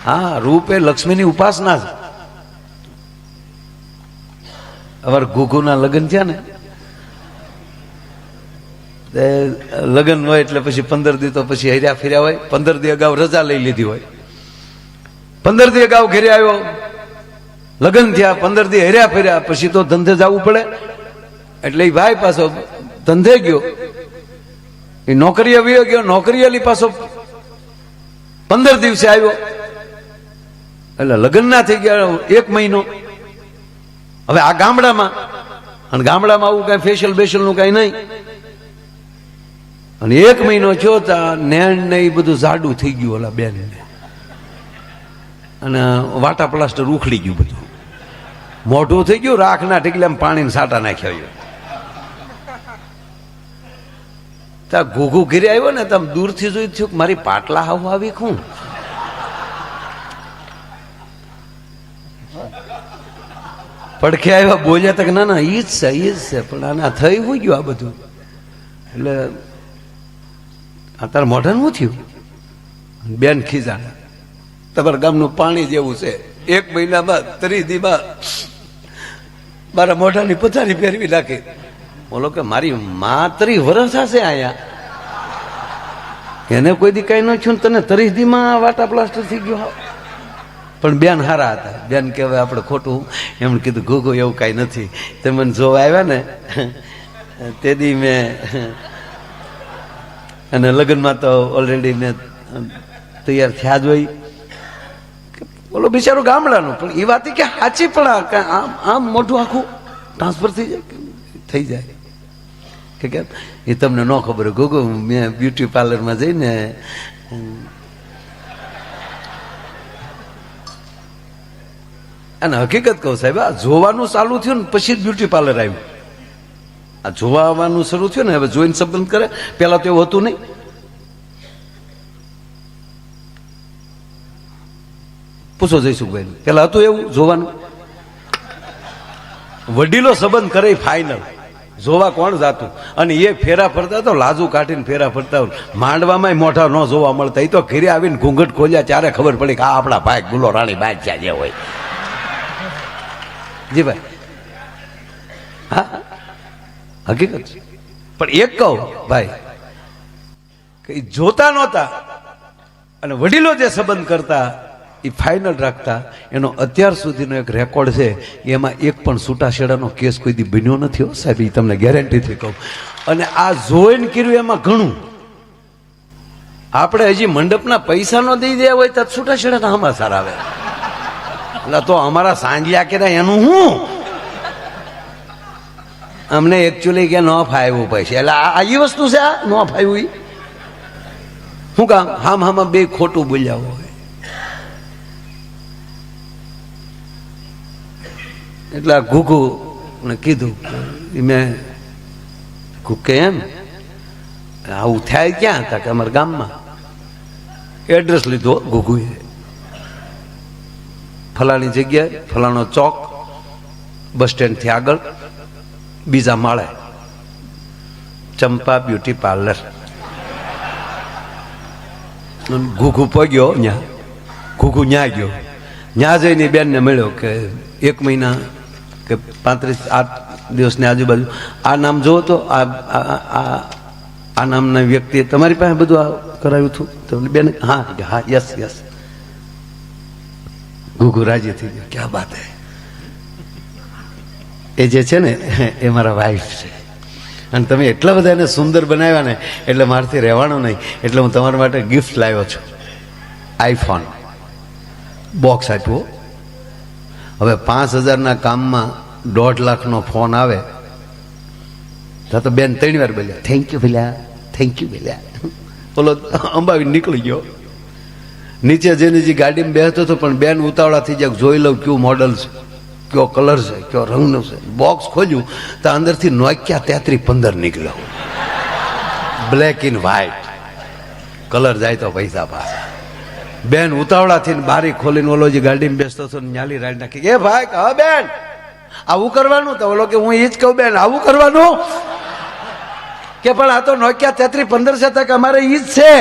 હા, રૂપ એ લક્ષ્મીની ઉપાસના છે. અમારે ઘુઘુના લગ્ન થયા ને, લગ્ન હોય એટલે પછી 15 દી તો પછી હર્યા ફર્યા હોય. 15 દી અગાઉ રજા લઈ લીધી હોય. 15 દી અગાઉ ઘરે આવ્યો, લગ્ન થયા, 15 દી હર્યા ફર્યા, પછી તો ધંધે જવું પડે. એટલે એ ભાઈ પાછો ધંધે ગયો, એ નોકરી આવી ગયો. નોકરી વાળી પાછો 15 દિવસે આવ્યો. એટલે લગ્ન ના થઈ ગયા 1 મહિનો. હવે આ ગામડામાં, અને ગામડામાં આવું કઈ ફેશિયલ બેશિયલ નું કઈ નહીં. અને 1 મહિનો થયો તા નેણ ને એ બધું જાડું થઈ ગયું ઓલા બેન ને, અને વાટા પ્લાસ્ટર ઉખડી ગયું બધું. મોઢું થઈ ગયું રાખના ઢીકલામાં પાણીને સાટા નાખ્યો. ત્યાં ઘૂઘુ ઘીરે આવ્યો ને તમે દૂરથી જોઈ થયું કે મારી પાટલા હાવ આવી ખું. પડખે આવ્યા બોલ્યા તક ના ના ઈ જ છે પણ આના થઈ હું ગયું આ બધું. એટલે તારા મોઢા શું થયું? બેન ખીજાણા તમારા ગામનું પાણી જેવું છે. 1 મહિના બાદ 30 દી બાદ મારા મોઢાની પથારી ફેરવી નાખી. બોલો કે મારી માં 30 વર્ષ હશે આયા, એને કોઈ દી કઈ ન થયું, તને 30 દીમાં વાટા પ્લાસ્ટર થઈ ગયો. પણ બેન હારા હતા. બેન કહેવાય આપણે ખોટું એમણે કીધું ઘૂઘુ એવું કાંઈ નથી. તે મને જોવા આવ્યા ને તે દી મેં અને લગ્નમાં તો ઓલરેડી મેં તૈયાર થયા જ હોય. બોલો બિચારું ગામડાનું પણ એ વાત કે સાચી પણ આમ મોઢું આખું ટ્રાન્સફર થઈ જાય કે કેમ એ તમને ન ખબર હોય. ઘૂઘુ મેં બ્યુટી પાર્લરમાં જઈને અને હકીકત કહું સાહેબ, આ જોવાનું ચાલુ થયું ને પછી જ બ્યુટી પાર્લર આવ્યું. આ જોવાનું શરૂ થયું ને હવે જોઈને સંબંધ કરે. પેલા તો એવું હતું નહીં. પૂછો જયસુખભાઈ, પેલા હતું એવું જોવાનું? વડીલો સંબંધ કરે ફાઇનલ. જોવા કોણ જાતું? અને એ ફેરા ફરતા તો લાજુ કાઢીને ફેરા ફરતા. માંડવામાં મોઢા ન જોવા મળતા. એ તો ઘરે આવીને ઘૂંઘટ ખોલ્યા ત્યારે ખબર પડી કે આ આપણા ભાઈ ગુલો રાણી બાદશાહ જે હોય. જી ભાઈ, હા હકીકત. પણ એક કહું ભાઈ કે જોતા નહોતા અને વડીલો જે સંબંધ કરતા એ ફાઇનલ રાખતા. એનો અત્યાર સુધીનો એક રેકોર્ડ છે. એમાં એક પણ છૂટાછેડાનો કેસ કોઈ દી બન્યો નથી હો સાહેબ, એ તમને ગેરંટીથી કહું. અને આ જોઈને કર્યું એમાં ઘણું. આપણે હજી મંડપના પૈસા નો દઈ દે હોય તો છૂટાછેડાના સમાચાર આવે. એટલે તો અમારા સાંજ્યા કે એનું હું અમને એકચ્યુઅલી કે ન ફાવ્યું પૈસા. એટલે આ એ વસ્તુ છે, આ ન ફાવ્યું શું કામ? હામાં બે ખોટું બોલ્યા હોય. એટલે ઘૂઘુ ને કીધું મેં કે એમ આવું થાય ક્યાં હતા કે અમારા ગામમાં. એડ્રેસ લીધો ઘૂઘુએ, ફલાણી જગ્યાએ ફલાણો ચોક, બસ સ્ટેન્ડથી આગળ બીજા માળે ચંપા બ્યુટી પાર્લર. ઘૂઘુ પગ્યો ત્યાં. ઘૂઘુ ન્યા ગયો. ન્યા જઈને બેનને મળ્યો કે 1 મહિના કે 35 દિવસની આજુબાજુ આ નામ જોવો તો આ નામના વ્યક્તિએ તમારી પાસે બધું આ કરાવ્યું હતું? તો બેન હા હા યસ યસ. ઘૂઘુ રાજી થઈ ગયો. ક્યાં વાત હે. એ જે છે ને એ મારા વાઈફ છે અને તમે એટલા બધા એને સુંદર બનાવ્યા ને એટલે મારાથી રહેવાનું નહીં. એટલે હું તમારા માટે ગિફ્ટ લાવ્યો છું. આઈફોન બોક્સ આપ્યું. હવે 5000ના કામમાં 1.5 લાખનો ફોન આવે તો બેન 3 વાર બોલ્યા થેન્ક યુ ભલ્યા, થેન્ક યુ ભલ્યા. બોલો અંબાવી નીકળી ગયો. નીચે જઈને જે ગાડીમાં બેસતો હતો પણ બેન ઉતાવળા થઈ જાય જોઈ લઉં કયું મોડલ છે, કયો કલર છે, કયો રંગનું છે. બોક્સ ખોલ્યું તો અંદરથી નોકિયા 3315 નીકળ્યો. Black in white. કલર જાય તો પૈસા પાછા. બેન ઉતાવળા થઈને બારી ખોલીને ઓલો જે ગાડીમાં બેસતો હતો ન્યાલી રાડ નાખી. એ ભાઈ હા બેન આવું કરવાનું? તો ઓલો કે હું એ જ કહું બેન આવું કરવાનું કે પણ આ તો નોકિયા 3315 છે તક અમારે ઈ જ છે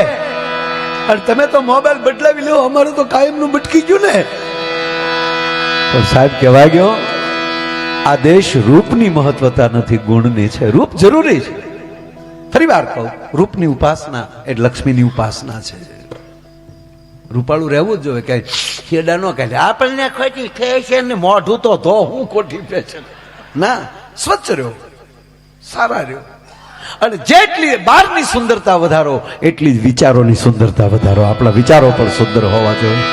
અને તમે તો મોબાઈલ બદલાવી લો, અમારું તો કાયમનું બટકી ગયું ને. પણ સાહેબ કહેવાય ગયો આ દેશ રૂપની મહત્વતા નથી, ગુણની છે. રૂપ જરૂરી છે. ફરી વાર કહું, રૂપની ઉપાસના એ લક્ષ્મીની ઉપાસના છે. રૂપાળું રહેવું જ જોઈએ. કઈ ખેડા ન કાઢે આપણને ખોટી ફેશન ને મોઢું તો ધો હું ખોટી ફેશન ના. સ્વચ્છ રહ્યો, સારા રહ્યો અને જેટલી બહારની સુંદરતા વધારો એટલી જ વિચારોની સુંદરતા વધારો. આપણા વિચારો પણ સુંદર હોવા જોઈએ.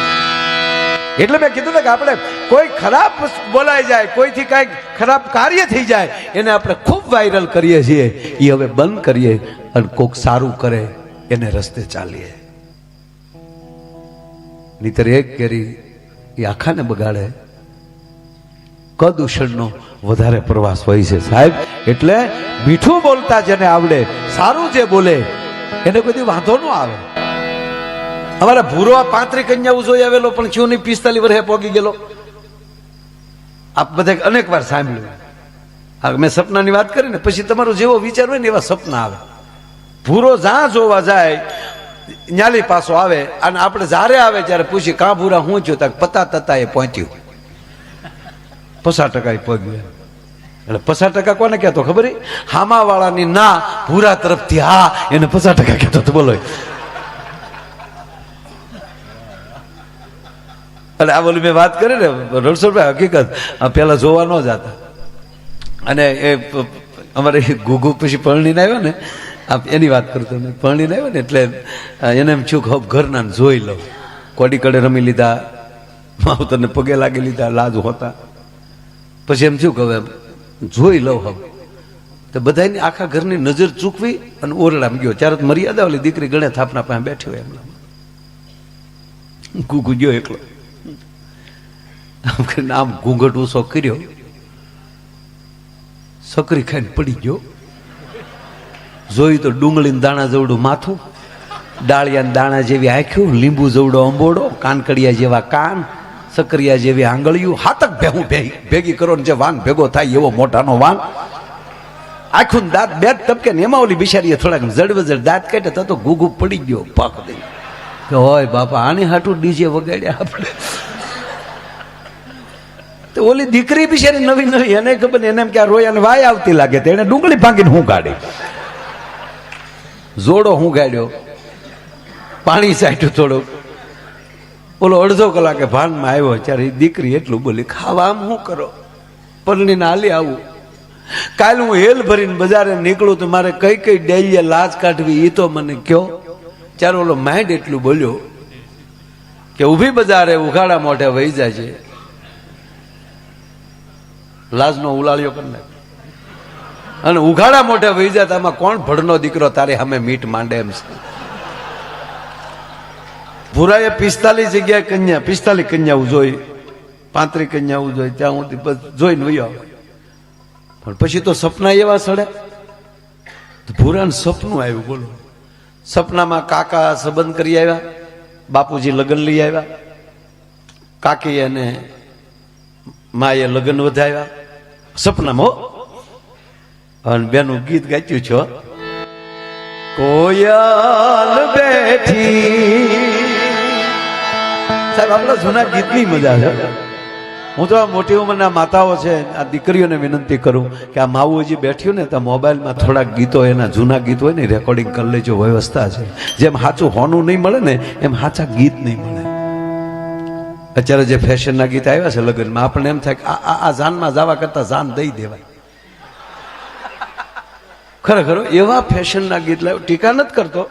એટલે મેં કીધું ને કે આપણે કોઈ ખરાબ બોલાઈ જાય, કોઈથી કાંઈક ખરાબ કાર્ય થઈ જાય એને આપણે ખૂબ વાયરલ કરીએ છીએ. એ હવે બંધ કરીએ અને કોઈક સારું કરે એને રસ્તે ચાલીએ. નહીતર એક કેરી એ આખાને બગાડે. કદૂષણનો વધારે પ્રવાસ હોય છે સાહેબ. એટલે મીઠું બોલતા જેને આવડે, સારું જે બોલે એને કોઈ વાંધો ન આવે. અમારા ભૂરો 35 કન્યાઓ જોઈ આવેલો, પણ શું નહીં 45 વર્ષે પોગી ગયેલો. આપ બધા અનેક વાર સાંભળ્યું. મેં સપનાની વાત કરી ને, પછી તમારો જેવો વિચાર હોય ને એવા સપના આવે. ભૂરો જ્યાં જોવા જાય ન્યાલી પાસો આવે, અને આપણે જ્યારે આવે ત્યારે પૂછી કાં ભૂરા હું છું, ત્યાં પતા તતા એ પહોંચ્યું 50% પગ્યું. એટલે 50% કોને કહેતો ખબર? હામા વાળાની ના ભૂરા તરફથી હા, એને 50% કહેતો તો. બોલો. એટલે આ બોલી મેં વાત કરી ને રણછોડભાઈ, હકીકત પેલા જોવા ન જતા, અને એ અમારે ગુગુ પછી પરણીને આવ્યો ને, એની વાત કરતો ને, પરણીને આવ્યો ને એટલે એને એમ છું કે ઘરના જોઈ લઉં. કોડી કડે રમી લીધા, માવતરને પગે લાગી લીધા, લાજ હોતા. પછી એમ થયું કે હવે જોઈ લઉં. હવે તો બધાની આખા ઘરની નજર ચૂકવી અને ઓરડામાં ગયો. ત્યારે મર્યાદા ઓલી દીકરી ગણે થાપના પાસે બેઠી હોય એમના. ગુગુ ગયો એકલો, આમ ઘૂંઘટ ઊંચો કર્યો, સકરી ખાઈને પડી ગયો. જોયું તો ડુંગળીના દાણા જેવડું માથું, ડાળિયાના દાણા જેવી આંખ્યું, લીંબુ જેવડો અંબોડો, કાનકડિયા જેવા કાન, સકરિયા જેવી આંગળીયું, હાથક ભેહું ભેગી કરો ને જે વાન ભેગો થાય એવો મોટાનો વાન, આખું દાંત બે ટપકે ને એમાં ઓલી બિચારીએ થોડાક જડવજડ દાંત કાઢે તો ગુગુ પડી ગયો પક દઈ કે હોય બાપા આની હાટું ડીજે વગાડ્યા આપણે. તો ઓલી દીકરી બિચારી નવી નવી, એને ખબર એને એમ કે રોય અને વાય આવતી લાગે, તેને ડુંગળી ભાંગીને હું કાઢી, જોડો હું ગાડ્યો, પાણી સાટ્યું થોડુંક. ઓલો અડધો કલાકે ભાનમાં આવ્યો ત્યારે દીકરી એટલું બોલી, ખાવા આમ શું કરો, પરણીને હાલી આવું. કાલે હું હેલ ભરીને બજારે નીકળું તો મારે કઈ કઈ ડેલીએ લાજ કાઢવી એ તો મને કયો. ત્યારે ઓલો માઇન્ડ એટલું બોલ્યો કે ઊભી બજારે ઉઘાડા મોઢે વહી જાય છે, લાજનો ઉલાળ્યો કરી નાખ, અને ઉઘાડા મોઢે વહી જાય. આમાં કોણ ભડનો દીકરો તારે સામે મીટ માંડે એમ છે. ભૂરાએ 45 જગ્યાએ કન્યા, 45 કન્યાઓ જોઈ, 35 કન્યાઓ જોઈ, ત્યાં હું જોઈને વયો. પણ પછી તો સપના એવા સડે. ભૂરાને સપનું આવ્યું. બોલો. સપનામાં કાકા સંબંધ કરી આવ્યા, બાપુજી લગ્ન લઈ આવ્યા, કાકી અને માએ લગ્ન વધાવ્યા સપનામાં. અને બેનું ગીત ગાચ્યું છો, કોયલ બેઠી. સાહેબ આપણા જૂના ગીતની મજા છે. હું તો આ મોટી ઉંમરના માતાઓ છે આ દીકરીઓને વિનંતી કરું કે આ માવું હજી બેઠ્યું ને તો મોબાઈલમાં થોડાક ગીતો, એના જૂના ગીત હોય ને રેકોર્ડિંગ કરી લેજો, વ્યવસ્થા છે. જેમ સાચું હોનું નહીં મળે ને એમ સાચા ગીત નહીં મળે. અત્યારે જે ફેશનના ગીત આવ્યા છે લગ્નમાં, આપણને એમ થાય કે આ જાનમાં જવા કરતા જાન દઈ દેવાય. ખરેખર એવા ફેશનના ગીત લાવ્યો, ટીકા નથી કરતો,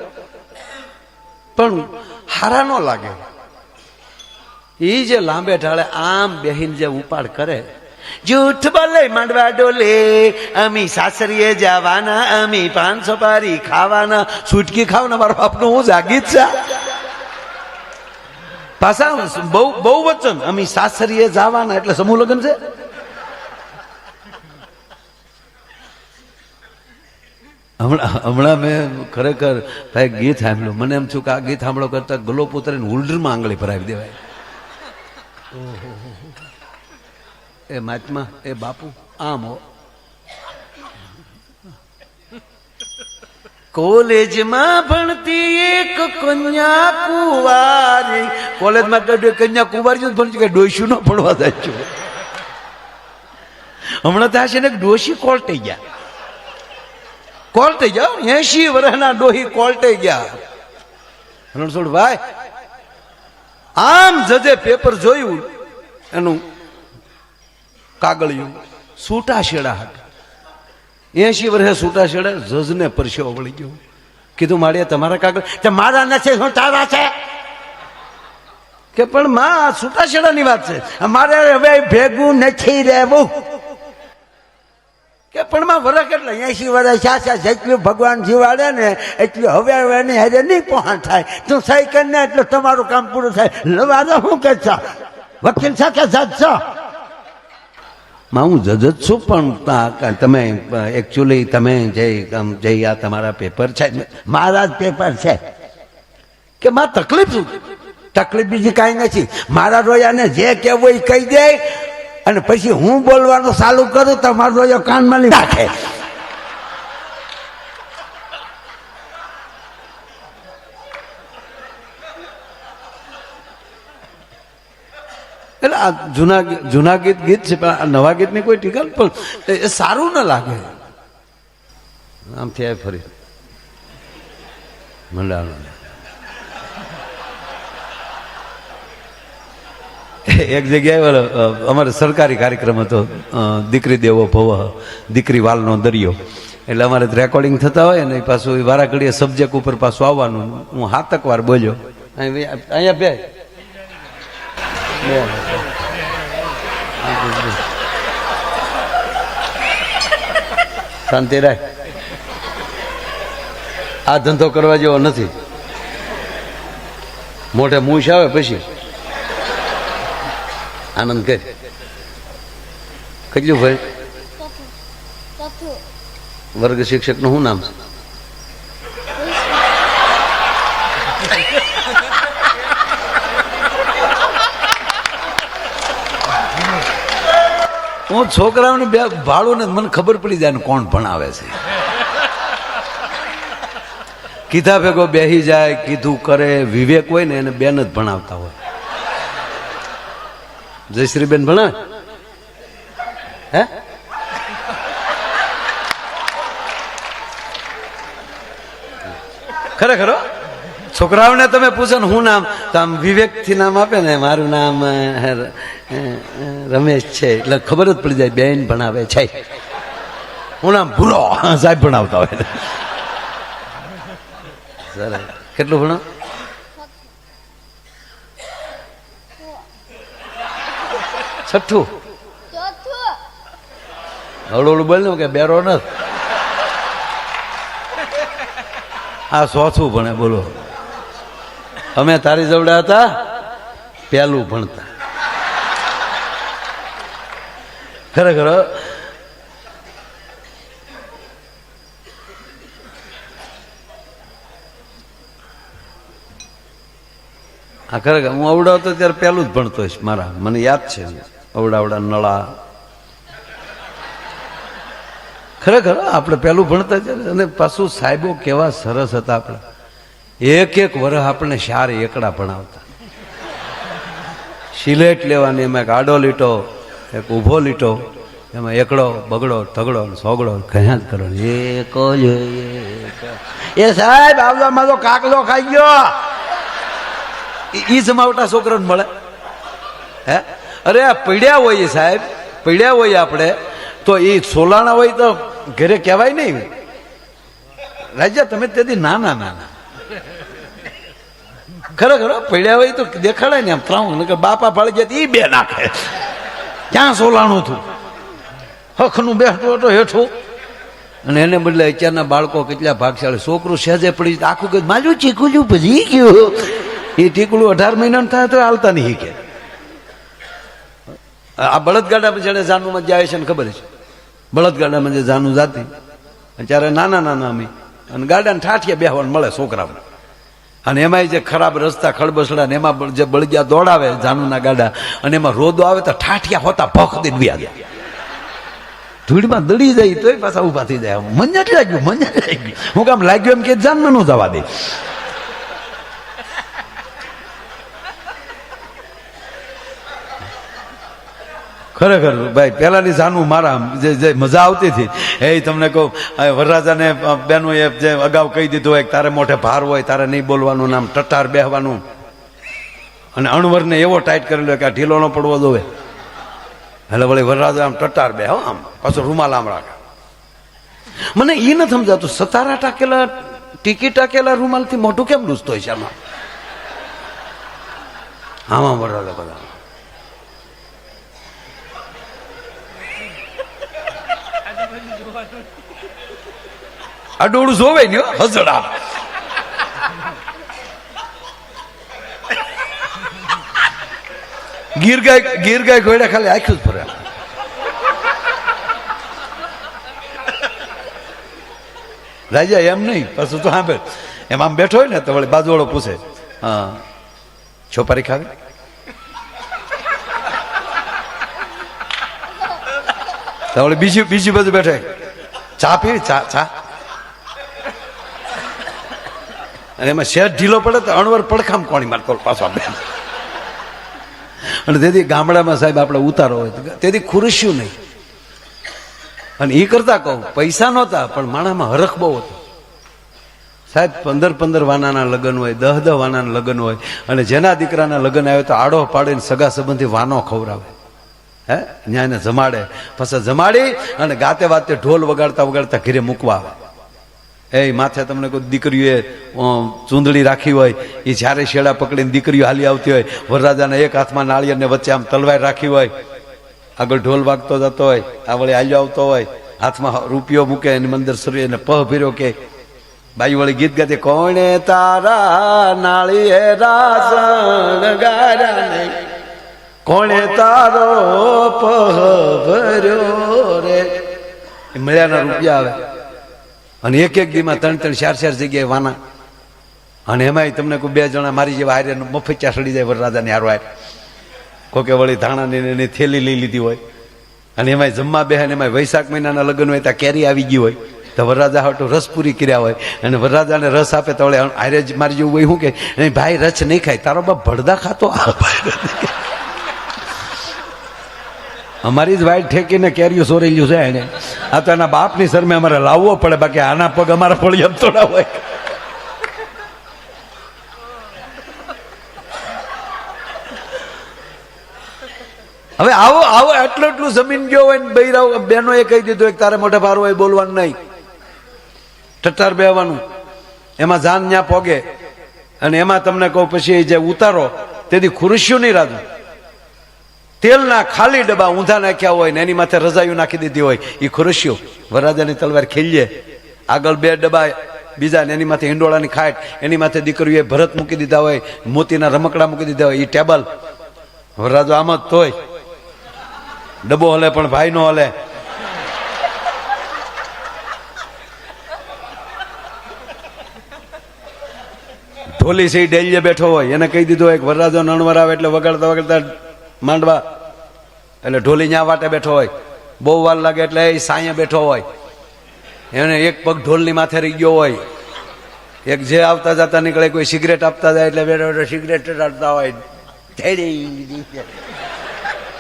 પણ હારા ન લાગે. એ જે લાંબે ઢાળે આમ બેહીને જે ઉપાડ કરે, જૂઠ બોલે માંડવા ડોલે, અમી સાસરીએ જવાના, અમી 500 પારી ખાવાના, છૂટકી ખાવાના. મારા બાપનું હું જાગીત છે પાછા બહુ વચન, અમી સાસરીએ જવાના એટલે સમૂહ લગ્ન છે. હમણાં મેં ખરેખર ભાઈ ગીત સાંભળ્યું, મને એમ છું કે આ ગીત સાંભળો કરતા ગલોપ ઉતરીને હોલ્ડરમાં આંગળી ભરાવી દેવાય. એ મહાત્મા, એ બાપુ આમ હો. કોલેજમાં ભણતી એક કન્યા કુંવારી, કોલેજમાં કન્યા કુંવારી ભણતી કે ડોશી નો ભણવા જાય છે. હમણાં ત્યાં છે ને ડોશી કોલટાઈ ગયા, કોલટાઈ ગયા. 80 વર્ષના ડોહી કોલટાઈ ગયા. રણછોડ ભાઈ આમ જજે પેપર જોયું, એનું કાગળિયું છૂટા છેડા હતા. 80 વર્ષે છૂટા છેડા, જજને પરસેવો વળી ગયો. કીધું મારે તમારા કાગળ, મારા નથી શું તારા છે કે? પણ માં છૂટા છેડાની વાત છે, મારે હવે ભેગું નથી રહેવું કે? પણ માં વરસ એટલે 80 વર્ષ સાચા જેટલું ભગવાન જીવાડે ને એટલું હવે એની હારે નહીં પહોંચ થાય. તું સહી કરીને એટલે તમારું કામ પૂરું થાય. લવાદો શું કે છો? વકીલ સાથે જજ છો? માં હું જજ જ છું, પણ તમે એકચ્યુઅલી તમે જે આ તમારા પેપર છે, મારા જ પેપર છે કે માં તકલીફ શું? તકલીફ બીજી કાંઈ નથી. મારા રોયાને જે કહેવું એ કહી દે અને પછી હું બોલવાનું ચાલુ કરું તો મારો રોયો કાનમાં લઈ નાખે. એટલે આ જૂના ગીત છે, પણ આ નવા ગીતની કોઈ ટીકા પણ એ સારું ન લાગે. આમથી આવી ફરી મંડાણ એક જગ્યાએ અમારે સરકારી કાર્યક્રમ હતો, દીકરી દેવો ભવ દીકરી વાલનો દરિયો. એટલે અમારે રેકોર્ડિંગ થતા હોય ને પાછું વારા ઘડીએ સબ્જેક્ટ ઉપર પાછું આવવાનું. હું 7 વાર બોલ્યો, અહીંયા બે શાંતિ રાખ. આ ધંધો કરવા જેવો નથી. મોઢે મૂછ આવે પછી આનંદ કર. કેટલું ભાઈ વર્ગ શિક્ષક નું શું નામ છે? હું છોકરાઓને બે ભાડું ને મને ખબર પડી જાય ને કોણ ભણાવે છે. કીધા ભેગો બેહી જાય, કીધું કરે. વિવેક હોય ને એને બેન જ ભણાવતા હોય. જયશ્રીબેન ભણાવે હે? ખરેખર છોકરાઓને તમે પૂછો ને હું નામ, તો આમ વિવેક થી નામ આપે ને, મારું નામ રમેશ છે, એટલે ખબર જ પડી જાય બેન ભણાવે છે. હું નામ ભૂરો સાહેબ ભણાવતા હોય. સરસ. કેટલું ભણાવ? છઠ્ઠું. હળું હળું બોલ ને કે બેરો નથી. આ 100થું ભણે. બોલો, અમે તારી જવડા હતા પહેલું ભણતા. ખરેખર આ ખરેખર હું અવડાવતો ત્યારે પહેલું જ ભણતો હોઈશ. મારા મને યાદ છે અવડાવડા નળા. ખરેખર આપણે પહેલું ભણતા છે. અને પાછું સાહેબો કેવા સરસ હતા. આપણે એક વર્ષ આપણને 4 એકડા ભણાવતા. સિલેટ લેવાની, એમાં એક આડો લીટો, એક ઊભો લીટો, એમાં એકડો બગડો તગડો સોગડો કયા જ કરો. એ સાહેબ આવવામાં તો કાકલો ખાઈ ગયો. ઈ જમાવટા છોકરાને મળે હે? અરે આ પડ્યા હોઈએ સાહેબ, પડ્યા હોઈએ આપણે તો એ સોલાણા હોય તો ઘરે કહેવાય નહીં રાજા તમે તેથી નાના નાના. ખરેખર પડ્યા હોય તો દેખાડાય ને આમ ત્રાઉં, બાપા ફાળી જાય એ બે નાખે. ક્યાં સોલાણું થયું? હખનું બેઠું હતો હેઠું. અને એને બદલે અત્યારના બાળકો કેટલા ભાગશાળી. છોકરું સહેજે પડી આખું કે મારું ચીકું ભજી ગયું. એ ટીકડું 18 મહિનાનું થાય તો હાલતા નહીં કે. આ બળદગાડામાં જેને જાનુમાં જાય છે ને ખબર છે, બળદગાડામાં જે જાનું જાતી ત્યારે નાના નાના અમે, અને ગાડાને ઠાઠિયા બેહવાનું મળે છોકરાઓને. અને એમાંય જે ખરાબ રસ્તા ખડબસડા ને એમાં જે બળદિયા દોડાવે જાનુના ગાડા, અને એમાં રોદો આવે તો ઠાઠિયા હોતા ભખ દઈને વ્યા જાય. ધૂળમાં દડી જાય તોય પાછા ઉભા થઈ જાય. મને જ લાગ્યું, મને જ લાગ્યું. હું કામ લાગ્યું એમ કે જાનમાં ન જવા દે. ખરેખર ભાઈ પેલાની જાનું મારા જે મજા આવતી હતી એ તમને કહું. વરરાજાને બેનો એ જે અગાઉ કહી દીધું હોય તારે મોઢે ભાર હોય, તારે નહીં બોલવાનું, નામ ટટાર બેહવાનું. અને અણવરને એવો ટાઈટ કરેલો કે આ ઢીલો ન પડવો જોવે. એટલે વળી વરરાજા આમ ટટાર બે હો, આમ પાછો રૂમાલ આમ રાખે. મને એ નથી સમજાતું 17 ટાકેલા ટીકી ટાકેલા રૂમાલથી મોઢું કેમ ડૂસતો હોય છે આમાં? આમાં વરરાજા બધા અડોળું જોવે ને હસડા. ગીર ગાય ઘોડા ખાલી આખ્યું જ ફરે. રાજા એમ નહીં, પાછું તો સાંભળ, એમ આમ બેઠો હોય ને તો વળી બાજુવાળો પૂછે, હા છોપારી ખાવી? તો વળી બીજી બાજુ બેઠે, ચા પીવી? ચા. અને એમાં શેર ઢીલો પડે તો અણવર પડખામ કોણી મારતો પાછો બે. અને તેથી ગામડામાં સાહેબ આપણે ઉતારો હોય તેથી ખુરશ્યું નહીં. અને એ કરતા કહું, પૈસા નહોતા પણ માણામાં હરખ બહુ હતો સાહેબ. 15 વાનાના લગ્ન હોય, 10 વાનાના લગ્ન હોય, અને જેના દીકરાના લગ્ન આવે તો આડો પાડીને સગા સંબંધી વાનો ખવડાવે, હે ન્યાયને જમાડે, પછી જમાડી અને ગાતે વાતે ઢોલ વગાડતા ઘરે મૂકવા આવે. એ માથે તમને કોઈ દીકરીઓએ ચૂંદડી રાખી હોય, એ જ્યારે શેડા પકડીને દીકરીઓ હાલી આવતી હોય, વરરાજાના એક હાથમાં નાળિયેર ને વચ્ચે આમ તલવાર રાખી હોય, આગળ ઢોલ વાગતો જતો હોય, આ વળી હાલ્યો આવતો હોય, હાથમાં રૂપિયો મૂકે, એની અંદર શરીર એને પહ ભીર્યો કે બાઈ વળી ગીત ગાતી, કોણે તારા નાળિયેરા શણગાર્યા નહીં, કોણે તારો પહ ભર્યો રે. એ મળ્યાના રૂપિયા આવે. અને એક દીમાં 3 4 જગ્યાએ વાના. અને એમાંય તમને કોઈ 2 જણા મારી જેવા હારે મફચ્યા સડી જાય વરરાજાની હારો હાર. કોકે વળી ધાણાની એની થેલી લઈ લીધી હોય, અને એમાંય જમવા બેહે, એમાં વૈશાખ મહિનાના લગ્ન હોય ત્યાં કેરી આવી ગઈ હોય, તો વરરાજા હાટું રસ પૂરી કર્યા હોય, અને વરરાજાને રસ આપે તો વળે હારે જ મારી જેવું હોય, શું કે ભાઈ રસ નહીં ખાય, તારો બાપ ભડદા ખાતો. અમારી જ વાઈટ ઠેકીને કેરીઓ સોરેલું છે એને. આ તો એના બાપની શરમે અમારે લાવવો પડે, બાકી આના પગ અમારા પડી એમ થોડા હોય. હવે આવો એટલું જમીન ગયો હોય ને બૈરાવ બેનો એ કહી દીધું કે તારે મોઢે ભાર હોય, બોલવાનું નહીં, ટટ્ટાર બેવાનું, એમાં જાન ન્યા પોગે. અને એમાં તમને કહું, પછી જે ઉતારો તેથી ખુરશ્યું નહીં રાજુ, તેલના ખાલી ડબ્બા ઊંધા નાખ્યા હોય ને એની માથે રજાયું નાખી દીધી હોય, એ ખુરશ્યું. વરરાજાની તલવાર ખેલીએ, આગળ 2 ડબ્બા બીજા ને એની માથે હિંડોળાની ખાટ, એની માથે દીકરીઓએ ભરત મૂકી દીધા હોય, મોતીના રમકડા મૂકી દીધા હોય, એ ટેબલ. વરરાજો આમ જ તોય ડબ્બો હલે પણ ભાઈ નો હલે. ઢોલી છે ડેલીએ બેઠો હોય, એને કહી દીધું હોય વરરાજો નણવર આવે એટલે વગાડતા માંડવા, એટલે ઢોલી ન્યા વાટે બેઠો હોય, બહુ વાર લાગે એટલે એ સાંયે બેઠો હોય, એને એક પગ ઢોલની માથે રહી ગયો હોય, એક જે આવતા જતા નીકળે કોઈ સિગરેટ આપતા જાય એટલે બેઠો બેઠો સિગરેટ આપતા હોય.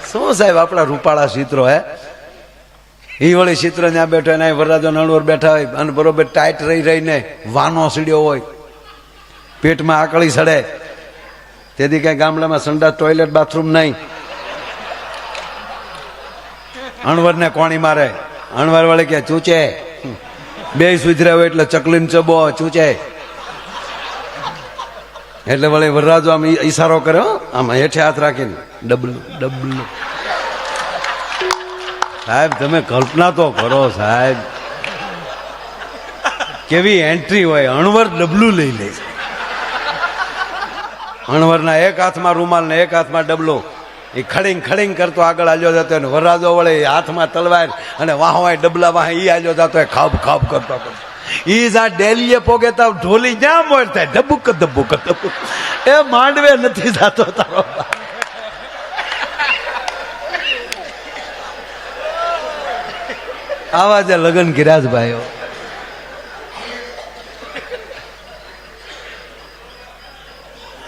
શું સાહેબ આપણા રૂપાળા ચિત્રો, હે એ વળી ચિત્ર ત્યાં બેઠો, એના વરરાજો નણવર બેઠા હોય, અને બરોબર ટાઈટ રહીને વાનો સીડ્યો હોય, પેટમાં આકળી સડે. તેથી કઈ ગામડામાં સંડાસ ટોયલેટ બાથરૂમ નહીં. અણવરને કોણી મારે, અણવર વળી કે ચૂચે, 2 સુધર્યા હોય એટલે ચકલીને ચબો ચૂચે. એટલે વળી વરરાજો આમ ઈશારો કર્યો, આમ હેઠે હાથ રાખીને ડબલું. સાહેબ તમે કલ્પના તો કરો સાહેબ, કેવી એન્ટ્રી હોય. અણવર ડબલું લઈ લે, અણવરના એક હાથમાં રૂમાલ ને એક હાથમાં ડબલો, એ ખડીંગ કરતો આગળ હાલ્યો જતો, ને વરરાજો વળે હાથમાં તલવાર અને વાહવાય ડબલા વાહ ઈ હાલ્યો જતો, ખાપ કરતો. ઈ જ્યાં ડેલીએ પોગે તો ઢોલી જ્યાં મોર થાય, ધબુક. એ માંડવે નથી જાતો તારો. આવા જે લગ્ન કર્યા જ ભાઈઓ.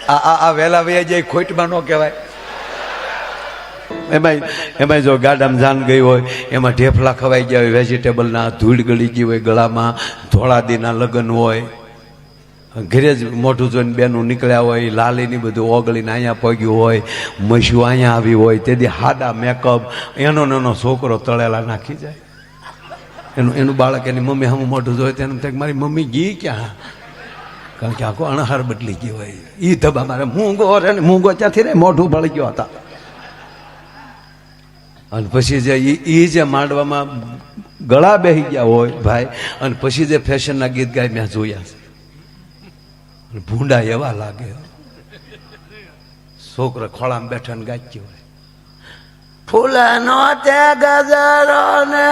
આ વેલા વૈયા જે ખોટમાં ન કહેવાય. એમાં જો ગાડામાં જાન ગઈ હોય, એમાં ઢેફલા ખવાઈ ગયા હોય, વેજીટેબલના ધૂળ ગળી ગઈ હોય, ગળામાં ધોળાદીના લગ્ન હોય, ઘરે જ મોઢું જોઈને બેનું નીકળ્યા હોય, લાલીની બધું ઓગળીને અહીંયા પગ્યું હોય, મસ્યું અહીંયા આવી હોય, તેથી હાડા મેકઅપ, એનો છોકરો તળેલા નાખી જાય. એનું બાળક એની મમ્મી હમ મોઢું જોઈ તેને થાય મારી મમ્મી ગઈ ક્યાં, કારણ કે આખો અણહાર બદલી ગયો હોય. ઈ ધબા મારે મૂંગો ત્યાંથી રે મોઢું ભળી ગયો હતા. અને પછી જે ઈ જે માંડવામાં ગળા બેહી ગયા હોય ભાઈ, અને પછી જે ફેશનના ગીત ગાય મેં જોયા છે, ભૂંડા એવા લાગે. છોકરો ખોળામાં બેઠા ને ગાચ્યો હોય, ફૂલનો તે ગજરો ને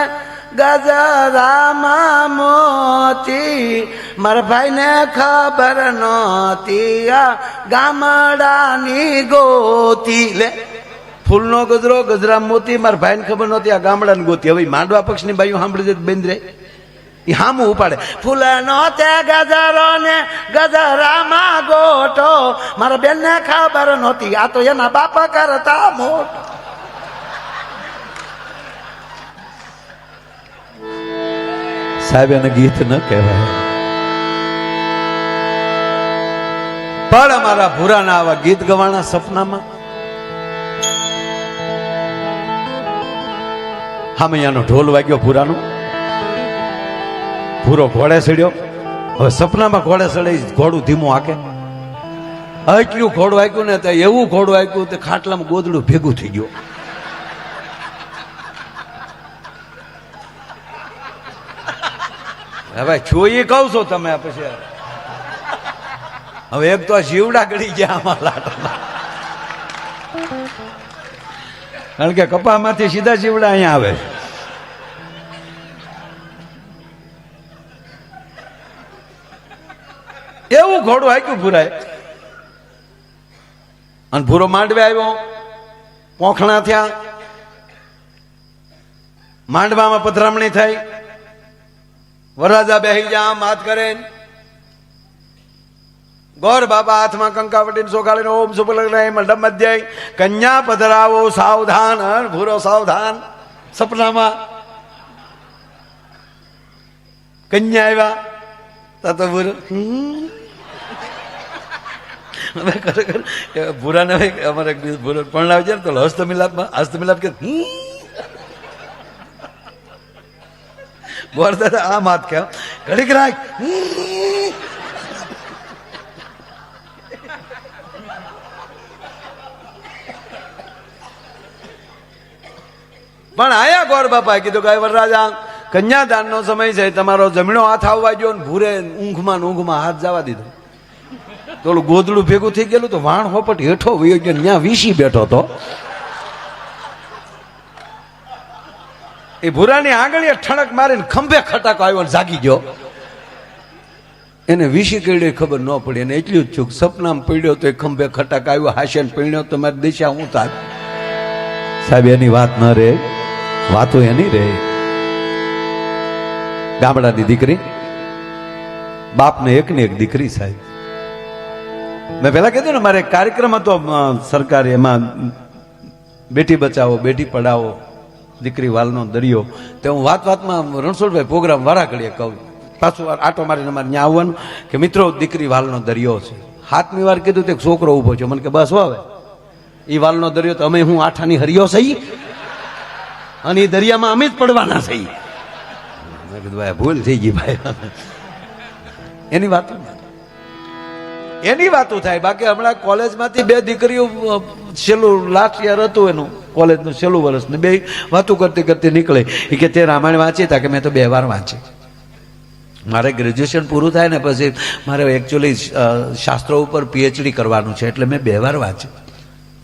ગજરામાં મોતી મારા ભાઈને ખબર નહોતી આ ગામડાની ગોતી લે ફૂલનો ગજરો ગજરા મોતી મારા ભાઈને ખબર નહોતી આ ગામડાની ગોતી હવે માંડવા પક્ષની બાયું સાંભળી દે બેન રે એ હામું ઉપાડે ફૂલનો તે ગજરો ને ગજરામાં ગોટો મારા બેનને ખબર નહોતી આ તો એના બાપા કરતા મોટો સાહેબ એને ગીત ન કહેવાય પણ અમારા ભૂરાના આવા ગીત ગવાના સપનામાં હામૈયાનો ઢોલ વાગ્યો ભૂરાનો ભૂરો ઘોડે ચડ્યો હવે સપનામાં ઘોડે ચડી ઘોડું ધીમું હાકે એટલું ઘોડ વાગ્યું ને તો એવું ઘોડ વાગ્યું તે ખાટલામાં ગોદડું ભેગું થઈ ગયું હવે જોઈએ કહું છો તમે પછી હવે એક તો જીવડા ગળી ગયા આમાં લાટમાં કારણ કે કપામાંથી સીધા જીવડા અહીંયા આવે એવું ઘોડું હાક્યું ભૂરાય અને ભૂરો માંડવે આવ્યો પોખણા થયા માંડવામાં પધરામણી થઈ વરરાજા બેહી જા માત કરે ગોર બાપા હાથમાં કંકાવટીને સોગાડીને ઓમ સુપલગ્ન મંડપ મધ્ય કન્યા પધરાવો સાવધાન ભૂરો સાવધાન સપનામાં કન્યા આવ્યા તો ભૂરો હવે ખરેખર ભૂરાને અમારે ભૂરો પરણાવી જાય ને તો હસ્તમિલાપ કે બોર દાદા આ માત કે ઘડીક રાખ પણ આયા ગોર બાપા કીધું કે વરરાજા કન્યાદાન નો સમય છે તમારો જમણો હાથ આવવા ગયો ને ભૂરે ઊંઘમાં હાથ જવા દીધો થોડું ગોદડું ભેગું થઈ ગયેલું તો વાણ હોપટ હેઠો વયો ગયો ત્યાં વીસી બેઠો તો એ ભૂરાની આંગળીએ ઠણક મારીને ખંભે ખટાકો આવ્યો ને જાગી ગયો એને વીસી કઈ ખબર ન પડી એને એટલું જ ચૂક સપનામાં પડ્યો તો એ ખંભે ખટાક આવ્યો હાસ્ય પડ્યો તો મારી દિશા હું થાક સાહેબ એની વાત ન રે વાતો એની રે ગામડાની દીકરી બાપને એક ને એક દીકરી સાહેબ મેં પેલા કીધું ને મારે કાર્યક્રમ હતો સરકારી એમાં બેટી બચાવો બેટી પઢાવો દીકરી વાલનો દરિયો તે હું વાતમાં રણછોડભાઈ પ્રોગ્રામ વારા ઘડીએ કહું પાછું આટો મારીને અમારે ત્યાં આવવાનું કે મિત્રો દીકરી વાલનો દરિયો છે હાથમી વાર કીધું તે છોકરો ઉભો છે મને કે બસ હવે એ વાલનો દરિયો તો અમે હું આઠાની હરિયો સહી અને એ દરિયામાં અમે જ પડવાના સહી મેં કીધું ભાઈ ભૂલ થઈ ગઈ ભાઈ એની વાતો થાય બાકી હમણાં કોલેજમાંથી બે દીકરીઓ છેલ્લું લાસ્ટ યર હતું એનું કોલેજનું છેલ્લું વર્ષ ને બે વાતો કરતી નીકળે એ કે તે રામાયણ વાંચી તા કે મેં તો 2 વાર વાંચી મારે ગ્રેજ્યુએશન પૂરું થાય ને પછી મારે એકચ્યુઅલી શાસ્ત્રો ઉપર પીએચડી કરવાનું છે એટલે મેં 2 વાર વાંચી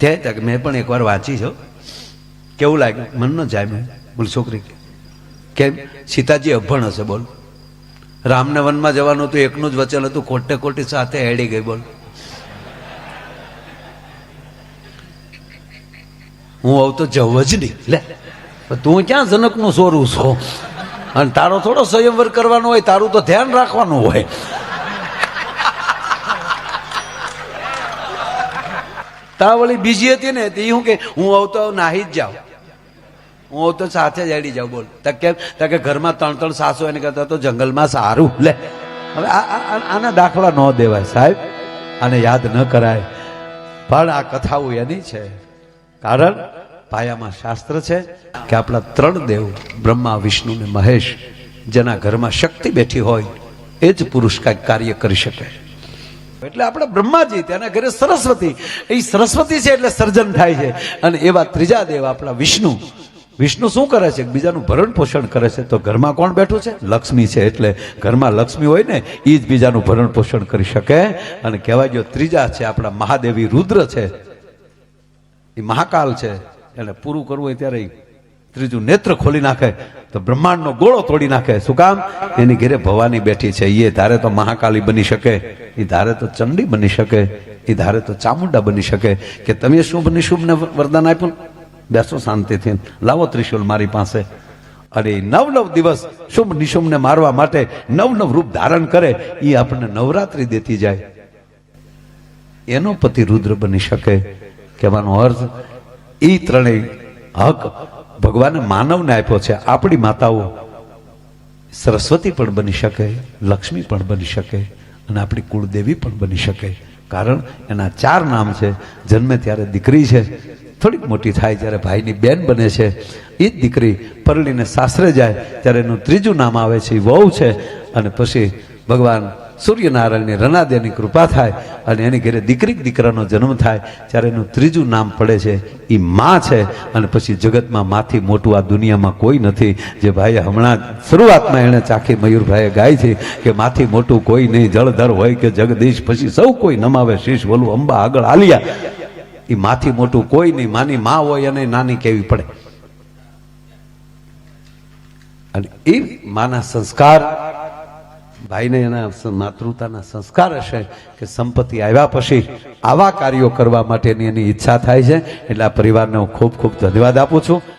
ત્યાં કે મેં પણ 1 વાર વાંચી છો કેવું લાગ્યું મન ન જાય મેં બોલ છોકરી કેમ સીતાજી અભણ હશે બોલ રામને વનમાં જવાનું હતું એકનું જ વચન હતું ખોટે ખોટી સાથે હેડી ગઈ બોલ હું આવ તો જવ જ નહીં લે તું ક્યાં જનકનું સોરું છો અને તારો થોડો સંયમવર કરવાનો હોય તારું તો ધ્યાન રાખવાનું હોય તાવળી બીજી હતી ને તે હું કે હું આવ તો નાહી જ જાઉં હું તો સાથે જ હેડી જાઉં બોલ કેમ કે ઘરમાં 3 સાસો એને કરતા તો જંગલમાં સારું લે હવે આના દાખલા ન દેવાય સાહેબ આને યાદ ન કરાય પણ આ કથાઓ એની છે કારણ પાયામાં શાસ્ત્ર છે કે આપણા 3 દેવ બ્રહ્મા વિષ્ણુ ને મહેશ જેના ઘરમાં શક્તિ બેઠી હોય એ જ પુરુષ કાંઈક કાર્ય કરી શકે એટલે આપણે બ્રહ્માજી તેના ઘરે સરસ્વતી એ સરસ્વતી છે એટલે સર્જન થાય છે અને એવા ત્રીજા દેવ આપણા વિષ્ણુ શું કરે છે બીજાનું ભરણ પોષણ કરે છે તો ઘરમાં કોણ બેઠું છે લક્ષ્મી છે એટલે ઘરમાં લક્ષ્મી હોય ને એ જ બીજાનું ભરણ પોષણ કરી શકે અને કહેવાય જો ત્રીજા છે આપણા મહાદેવી રુદ્ર છે એ મહાકાલ છે એને પૂરું કરવું હોય ત્યારે ત્રીજું નેત્ર ખોલી નાખે તો બ્રહ્માંડનો ગોળો તોડી નાખે. શું કામ? એની ઘેરે ભવાની બેઠી છે. એ ધારે તો મહાકાળી બની શકે, એ ધારે તો ચંડી બની શકે, એ ધારે તો ચામુંડા બની શકે. કે તમે શુભ નિશુભ ને વરદાન આપ્યું, બેસો શાંતિથી, લાવો ત્રિશુલ મારી પાસે. અને નવ નવ દિવસ શુભ નિશુભને મારવા માટે નવ નવ રૂપ ધારણ કરે, એ આપણને નવરાત્રી દેતી જાય. એનો પતિ રુદ્ર બની શકે. કહેવાનો અર્થ એ ત્રણેય હક ભગવાને માનવને આપ્યો છે. આપણી માતાઓ સરસ્વતી પણ બની શકે, લક્ષ્મી પણ બની શકે, અને આપણી કુળદેવી પણ બની શકે. કારણ એના 4 નામ છે. જન્મે ત્યારે દીકરી છે, થોડીક મોટી થાય ત્યારે ભાઈની બેન બને છે. એ જ દીકરી પરણીને સાસરે જાય ત્યારે એનું 3જું નામ આવે છે, એ વહુ છે. અને પછી ભગવાન સૂર્યનારાયણની રનાદેની કૃપા થાય અને એની ઘરે દીકરી દીકરાનો જન્મ થાય ત્યારે એનું 3જું નામ પડે છે, એ માં છે. અને પછી જગતમાં માથી મોટું આ દુનિયામાં કોઈ નથી. જે ભાઈએ હમણાં શરૂઆતમાં એણે ચાખી મયુરભાઈએ ગાય છે કે માથી મોટું કોઈ નહીં, જળધર હોય કે જગદીશ, પછી સૌ કોઈ નમાવે શીશ, બોલું અંબા આગળ આલિયા. એ માથી મોટું કોઈ નહીં. માની માં હોય અને નાની કેવી પડે. અને એ માના સંસ્કાર, ભાઈને એના માતૃતાના સંસ્કાર હશે કે સંપત્તિ આવ્યા પછી આવા કાર્યો કરવા માટેની એની ઈચ્છા થાય છે. એટલે આ પરિવારને હું ખૂબ ખૂબ ધન્યવાદ આપું છું.